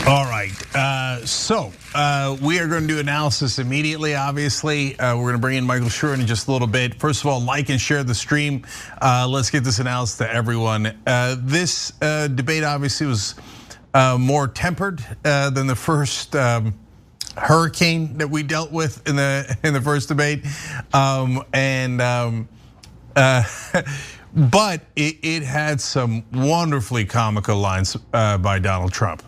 All right, so we are going to do analysis immediately, obviously. We're going to bring in Michael Shure in just a little bit. First of all, like and share the stream. Let's get this analysis to everyone. This debate obviously was more tempered than the first hurricane that we dealt with in the first debate. But it had some wonderfully comical lines by Donald Trump.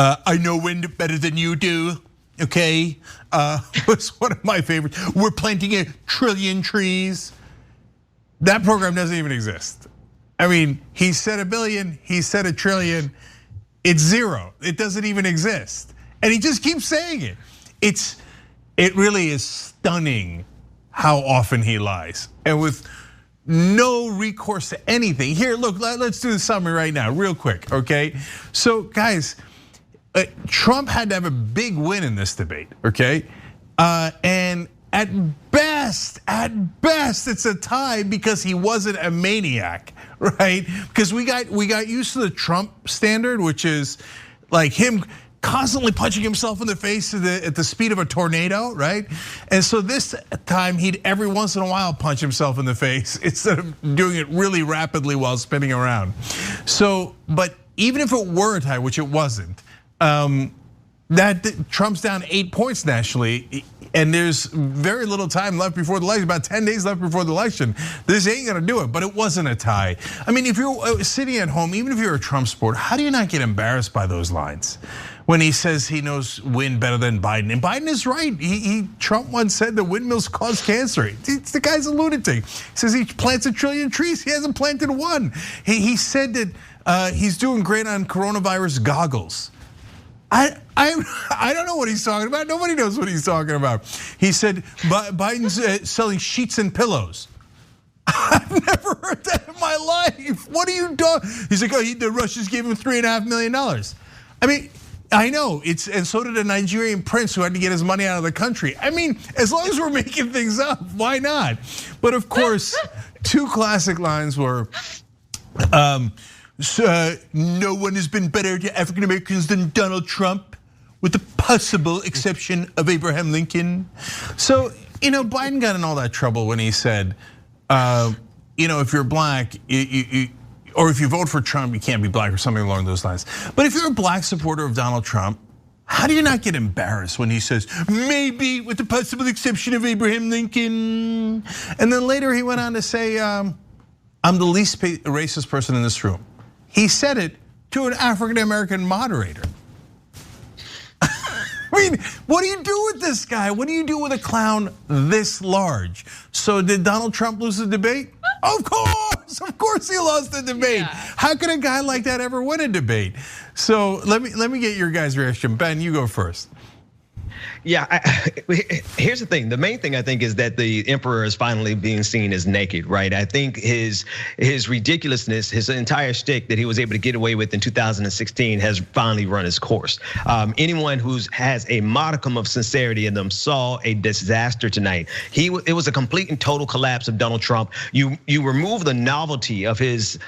I know wind better than you do, okay? Was one of my favorites. We're planting 1 trillion trees. That program doesn't even exist. I mean, he said 1 billion, he said 1 trillion. It's zero, it doesn't even exist. And he just keeps saying it. It really is stunning how often he lies. And with no recourse to anything. Here, look, let's do the summary right now, real quick, okay? So guys, Trump had to have a big win in this debate, okay? And at best, it's a tie because he wasn't a maniac, right? Because we got used to the Trump standard, which is like him constantly punching himself in the face at the speed of a tornado, right? And so this time he'd every once in a while punch himself in the face instead of doing it really rapidly while spinning around. So, but even if it were a tie, which it wasn't, that Trump's down 8 points nationally, and there's very little time left before the election, about 10 days left before the election. This ain't gonna do it, but it wasn't a tie. I mean, if you're sitting at home, even if you're a Trump supporter, how do you not get embarrassed by those lines? When he says he knows wind better than Biden, and Biden is right. Trump once said the windmills cause cancer. The guy's a lunatic. He says he plants 1 trillion trees. He hasn't planted one. He said that he's doing great on coronavirus goggles. I don't know what he's talking about. Nobody knows what he's talking about. He said Biden's selling sheets and pillows. I've never heard that in my life. What are you doing? He's like, the Russians gave him $3.5 million. I mean, I know, and so did a Nigerian prince who had to get his money out of the country. I mean, as long as we're making things up, why not? But of course, 2 classic lines were, no one has been better to African Americans than Donald Trump, with the possible exception of Abraham Lincoln. So, Biden got in all that trouble when he said, if you're black, or if you vote for Trump, you can't be black, or something along those lines. But if you're a black supporter of Donald Trump, how do you not get embarrassed when he says, maybe with the possible exception of Abraham Lincoln? And then later he went on to say, I'm the least racist person in this room. He said it to an African-American moderator. I mean, what do you do with this guy? What do you do with a clown this large? So did Donald Trump lose the debate? Of course he lost the debate. Yeah. How could a guy like that ever win a debate? So let me get your guys' reaction. Ben, you go first. Yeah, here's the thing. The main thing I think is that the emperor is finally being seen as naked, right? I think his ridiculousness, his entire shtick that he was able to get away with in 2016 has finally run its course. Anyone who has a modicum of sincerity in them saw a disaster tonight. It was a complete and total collapse of Donald Trump. You remove the novelty of his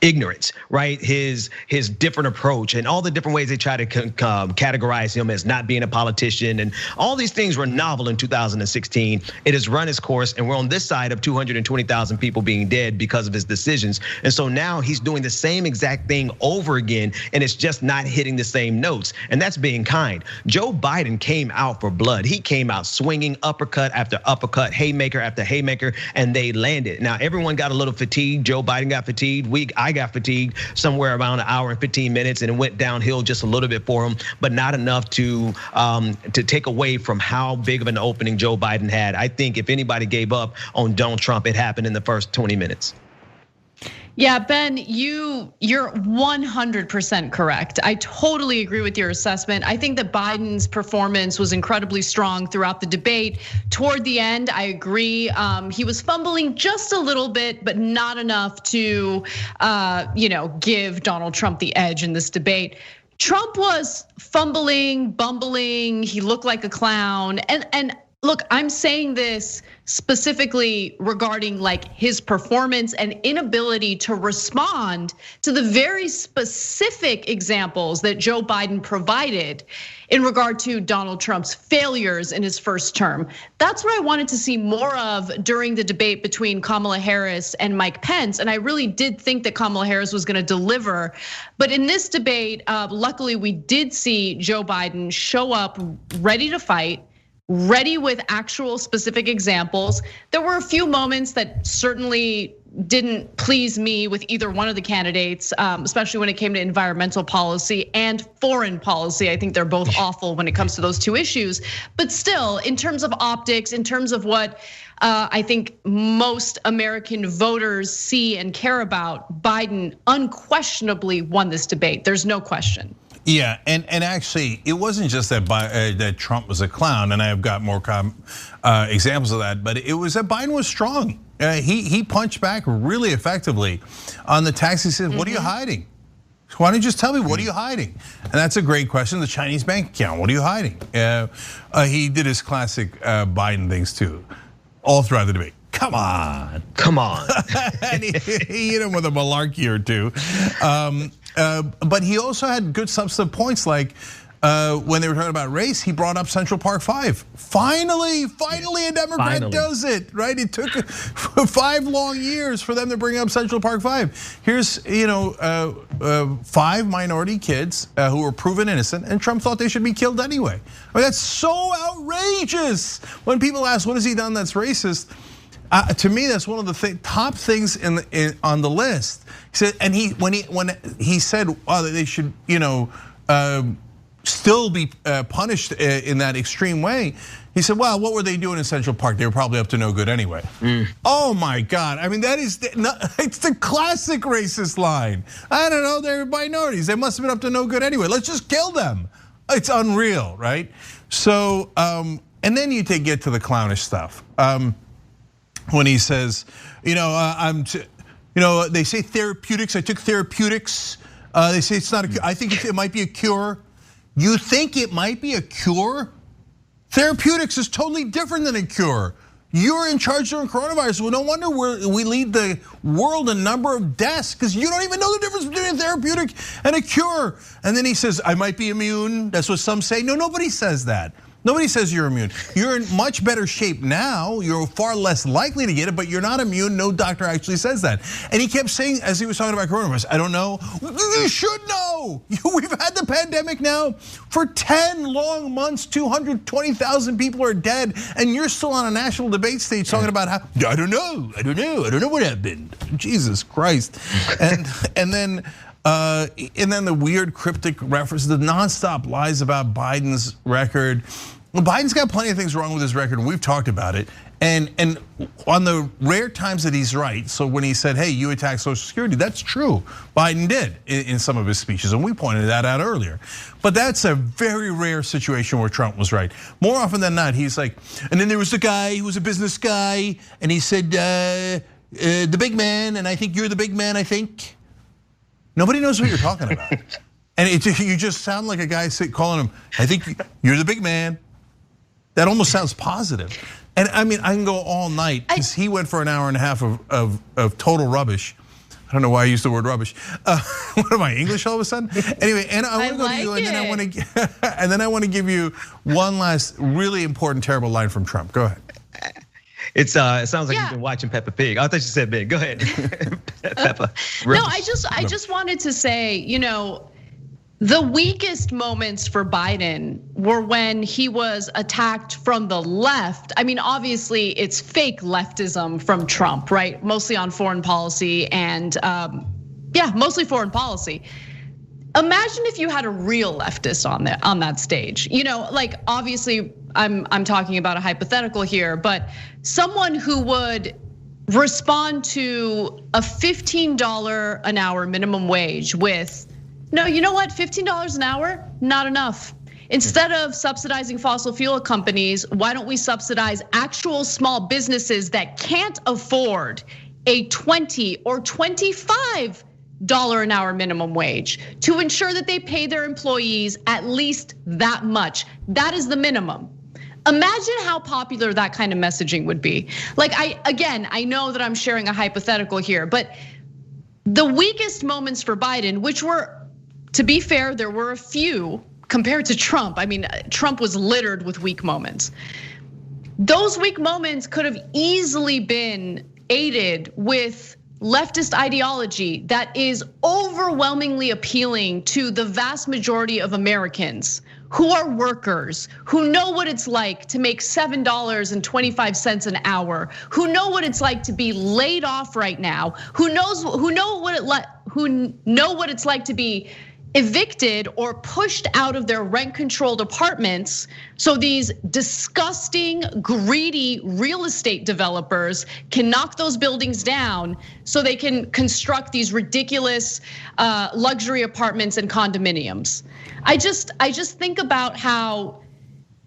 ignorance, right? His different approach and all the different ways they try to categorize him as not being a politician, and all these things were novel in 2016. It has run its course, and we're on this side of 220,000 people being dead because of his decisions. And so now he's doing the same exact thing over again, and it's just not hitting the same notes. And that's being kind. Joe Biden came out for blood. He came out swinging uppercut after uppercut, haymaker after haymaker, and they landed. Now everyone got a little fatigued. Joe Biden got fatigued. I got fatigued somewhere around 1 hour and 15 minutes, and it went downhill just a little bit for him, but not enough to to take away from how big of an opening Joe Biden had. I think if anybody gave up on Donald Trump, it happened in the first 20 minutes. Yeah, Ben, you're 100% correct. I totally agree with your assessment. I think that Biden's performance was incredibly strong throughout the debate. Toward the end, I agree. He was fumbling just a little bit, but not enough to, give Donald Trump the edge in this debate. Trump was fumbling, bumbling. He looked like a clown. And look, I'm saying this specifically regarding like his performance and inability to respond to the very specific examples that Joe Biden provided in regard to Donald Trump's failures in his first term. That's what I wanted to see more of during the debate between Kamala Harris and Mike Pence. And I really did think that Kamala Harris was gonna deliver. But in this debate, luckily we did see Joe Biden show up ready to fight, ready with actual specific examples. There were a few moments that certainly didn't please me with either one of the candidates, especially when it came to environmental policy and foreign policy. I think they're both awful when it comes to those two issues. But still, in terms of optics, in terms of what I think most American voters see and care about, Biden unquestionably won this debate. There's no question. Yeah, and actually, it wasn't just that Trump was a clown, and I have got more examples of that. But it was that Biden was strong. He punched back really effectively on the tax. He said, "What are you hiding? Why don't you just tell me what are you hiding?" And that's a great question. The Chinese bank account. What are you hiding? He did his classic Biden things too, all throughout the debate. Come on. And he hit him with a malarkey or two. But he also had good substantive points, like when they were talking about race, he brought up Central Park 5. Finally, a Democrat does it, right? It took 5 long years for them to bring up Central Park 5. Here's 5 minority kids who were proven innocent, and Trump thought they should be killed anyway. I mean, that's so outrageous. When people ask, what has he done that's racist? To me, that's one of the top things on the list. He said, and when he said, they should, still be punished in that extreme way. He said, well, what were they doing in Central Park? They were probably up to no good anyway. Oh my God! I mean, it's the classic racist line. I don't know, they're minorities. They must have been up to no good anyway. Let's just kill them. It's unreal, right? So, and then you get to the clownish stuff. When he says, they say therapeutics. I took therapeutics. They say it's not a cure. I think it might be a cure. You think it might be a cure? Therapeutics is totally different than a cure. You're in charge during coronavirus. Well, no wonder we lead the world in number of deaths, because you don't even know the difference between a therapeutic and a cure. And then he says, I might be immune. That's what some say. No, nobody says that. Nobody says you're immune. You're in much better shape now. You're far less likely to get it, but you're not immune. No doctor actually says that. And he kept saying, as he was talking about coronavirus, I don't know. You should know. We've had the pandemic now for 10 long months. 220,000 people are dead, and you're still on a national debate stage talking about how I don't know what happened. Jesus Christ. And then the weird cryptic reference, the nonstop lies about Biden's record. Well, Biden's got plenty of things wrong with his record, and we've talked about it. And on the rare times that he's right, so when he said, hey, you attacked Social Security, that's true. Biden did in some of his speeches, and we pointed that out earlier. But that's a very rare situation where Trump was right. More often than not, he's like, and then there was the guy who was a business guy, and he said, the big man, and I think you're the big man, I think. Nobody knows what you're talking about. And you just sound like a guy calling him, I think you're the big man. That almost sounds positive. And I mean, I can go all night, because he went for an hour and a half of total rubbish. I don't know why I used the word rubbish. What am I, English all of a sudden? Anyway, and I want to go to you, and then I want to give you one last really important, terrible line from Trump. Go ahead. It sounds like you've been watching Peppa Pig. I thought you said Ben. Go ahead, Peppa. No, I just wanted to say, the weakest moments for Biden were when he was attacked from the left. I mean, obviously it's fake leftism from Trump, right? Mostly on foreign policy and mostly foreign policy. Imagine if you had a real leftist on that stage. You know, like obviously I'm talking about a hypothetical here, but someone who would respond to a $15 an hour minimum wage with, no, you know what, $15 an hour, not enough. Instead of subsidizing fossil fuel companies, why don't we subsidize actual small businesses that can't afford a $20 or $25 an hour minimum wage to ensure that they pay their employees at least that much? That is the minimum. Imagine how popular that kind of messaging would be. Like I know that I'm sharing a hypothetical here, but the weakest moments for Biden, which were, to be fair, there were a few compared to Trump. I mean, Trump was littered with weak moments. Those weak moments could have easily been aided with leftist ideology that is overwhelmingly appealing to the vast majority of Americans who are workers, who know what it's like to make $7.25 an hour, who know what it's like to be laid off right now, who know what it's like to be evicted or pushed out of their rent-controlled apartments. So these disgusting, greedy real estate developers can knock those buildings down so they can construct these ridiculous luxury apartments and condominiums. I just think about how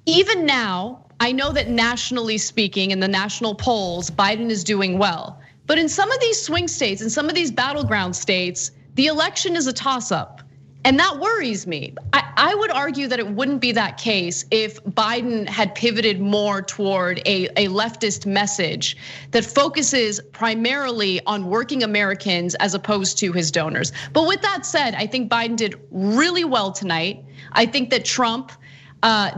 even now, I know that nationally speaking, in the national polls, Biden is doing well. But in some of these swing states, in some of these battleground states, the election is a toss-up. And that worries me. I would argue that it wouldn't be that case if Biden had pivoted more toward a leftist message that focuses primarily on working Americans as opposed to his donors. But with that said, I think Biden did really well tonight. I think that Trump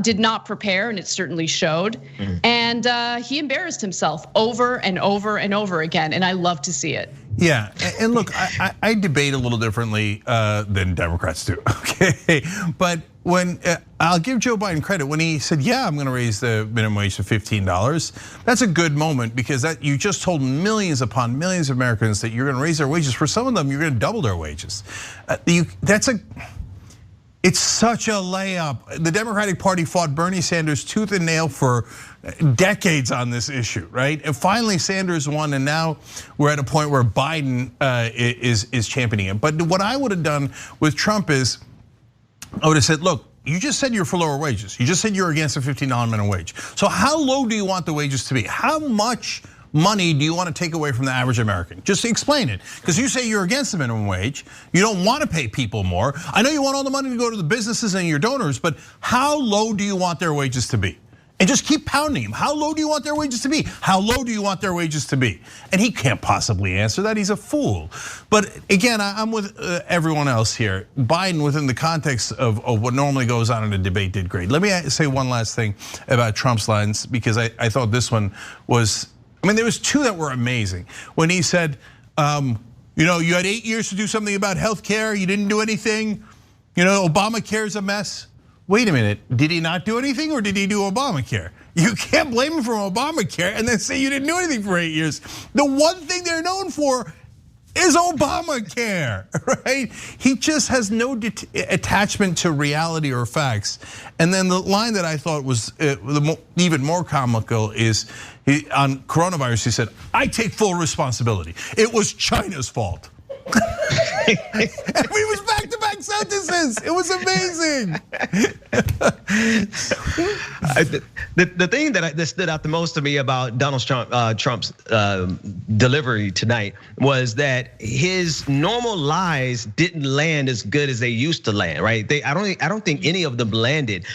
did not prepare, and it certainly showed. And he embarrassed himself over and over and over again, and I love to see it. Yeah, and look, I debate a little differently than Democrats do, okay? But when I'll give Joe Biden credit, when he said, yeah, I'm gonna raise the minimum wage to $15, that's a good moment because that you just told millions upon millions of Americans that you're gonna raise their wages. For some of them, you're gonna double their wages. It's such a layup. The Democratic Party fought Bernie Sanders tooth and nail for decades on this issue, right? And finally Sanders won, and now we're at a point where Biden is championing it. But what I would have done with Trump is, I would have said, look, you just said you're for lower wages. You just said you're against a $15 minimum wage. So how low do you want the wages to be? How much money do you want to take away from the average American? Just explain it, because you say you're against the minimum wage. You don't want to pay people more. I know you want all the money to go to the businesses and your donors, but how low do you want their wages to be? And just keep pounding him. How low do you want their wages to be? How low do you want their wages to be? And he can't possibly answer that, he's a fool. But again, I'm with everyone else here. Biden, within the context of what normally goes on in a debate, did great. Let me say one last thing about Trump's lines, because I thought this one was, I mean, there was two that were amazing. When he said, you had 8 years to do something about healthcare, you didn't do anything. Obamacare is a mess. Wait a minute, did he not do anything or did he do Obamacare? You can't blame him for Obamacare and then say you didn't do anything for 8 years. The one thing they're known for is Obamacare, right? He just has no attachment to reality or facts. And then the line that I thought was even more comical is, on coronavirus, he said, I take full responsibility. It was China's fault. And it was back-to-back sentences. It was amazing. The thing that stood out the most to me about Donald Trump's delivery tonight was that his normal lies didn't land as good as they used to land, right? I don't think any of them landed.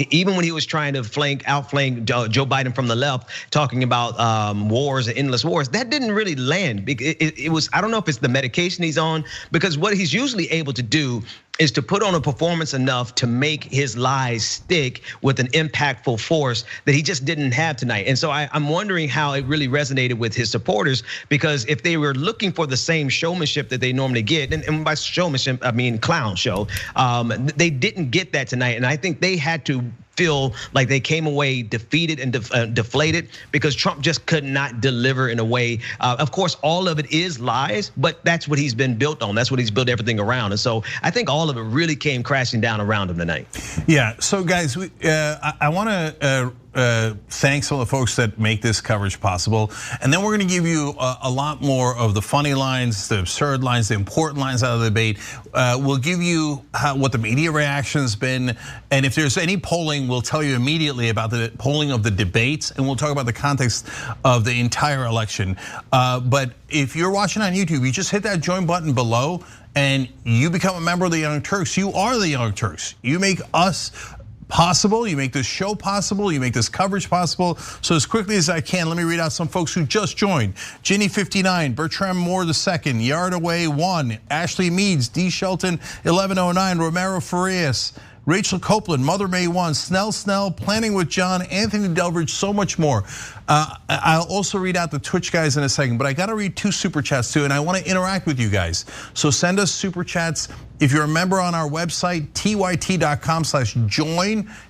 Even when he was trying to outflank Joe Biden from the left, talking about wars and endless wars, that didn't really land. It was, I don't know if it's the medication he's on, because what he's usually able to do is to put on a performance enough to make his lies stick with an impactful force that he just didn't have tonight. And so I'm wondering how it really resonated with his supporters, because if they were looking for the same showmanship that they normally get, and by showmanship, I mean clown show, they didn't get that tonight. And I think they had to feel like they came away defeated and deflated because Trump just could not deliver in a way. Of course, all of it is lies, but that's what he's been built on. That's what he's built everything around. And so I think all of it really came crashing down around him tonight. Yeah, so guys, I want to thank some of the folks that make this coverage possible. And then we're gonna give you a lot more of the funny lines, the absurd lines, the important lines out of the debate. We'll give you what the media reaction has been. And if there's any polling, we'll tell you immediately about the polling of the debates. And we'll talk about the context of the entire election. But if you're watching on YouTube, you just hit that join button below and you become a member of the Young Turks. You are the Young Turks. You make us possible, you make this show possible, you make this coverage possible. So as quickly as I can, let me read out some folks who just joined. Ginny 59, Bertram Moore II, Yard Away 1, Ashley Meads, D Shelton 1109, Romero Farias, Rachel Copeland, Mother May 1, Snell, Planning with John, Anthony Delbridge, so much more. I'll also read out the Twitch guys in a second, but I gotta read 2 super chats too, and I wanna interact with you guys. So send us super chats. If you're a member on our website, tyt.com/join.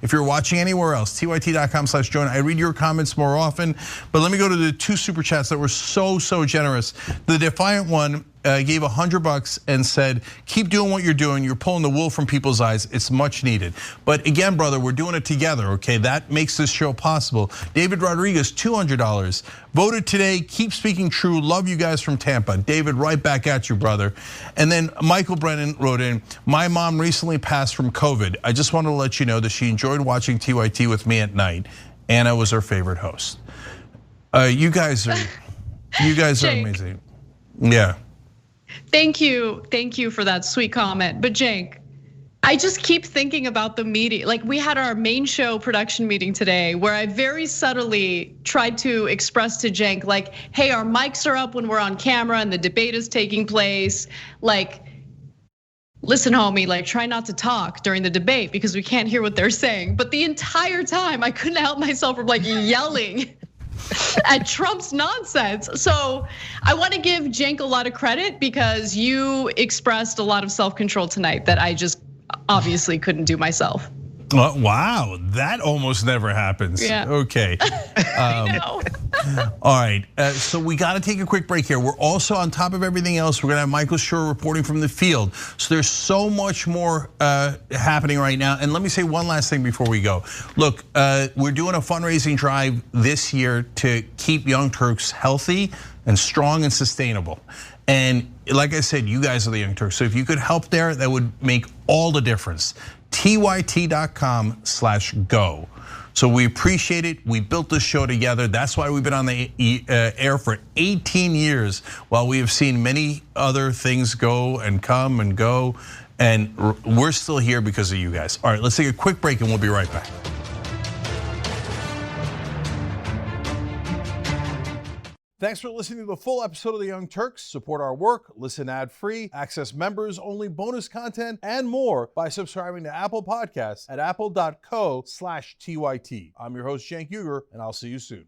If you're watching anywhere else, tyt.com/join. I read your comments more often, but let me go to the 2 super chats that were so generous. The Defiant one gave $100 and said, keep doing what you're doing. You're pulling the wool from people's eyes. It's much needed. But again, brother, we're doing it together, okay? That makes this show possible. David Rodriguez, $200. Voted today, keep speaking true. Love you guys from Tampa. David, right back at you, brother. And then Michael Brennan wrote in, my mom recently passed from COVID. I just wanted to let you know that she enjoyed watching TYT with me at night. Anna was her favorite host. You guys are amazing. Yeah. Thank you for that sweet comment. But Cenk, I just keep thinking about the media. Like we had our main show production meeting today where I very subtly tried to express to Cenk like, hey, our mics are up when we're on camera and the debate is taking place. Like, listen, homie, like try not to talk during the debate because we can't hear what they're saying. But the entire time I couldn't help myself from like yelling at Trump's nonsense. So I want to give Cenk a lot of credit because you expressed a lot of self-control tonight that I just obviously couldn't do myself. Wow, that almost never happens. Yeah. Okay. I know. All right, so we got to take a quick break here. We're also on top of everything else. We're gonna have Michael Shure reporting from the field. So there's so much more happening right now. And let me say one last thing before we go. Look, we're doing a fundraising drive this year to keep Young Turks healthy and strong and sustainable. And like I said, you guys are the Young Turks. So if you could help there, that would make all the difference. tyt.com/go. So we appreciate it. We built this show together. That's why we've been on the air for 18 years, while we have seen many other things go and come and go. And we're still here because of you guys. All right, let's take a quick break and we'll be right back. Thanks for listening to the full episode of the Young Turks. Support our work, listen ad-free, access members-only bonus content, and more by subscribing to Apple Podcasts at apple.co/TYT. I'm your host, Cenk Uygur, and I'll see you soon.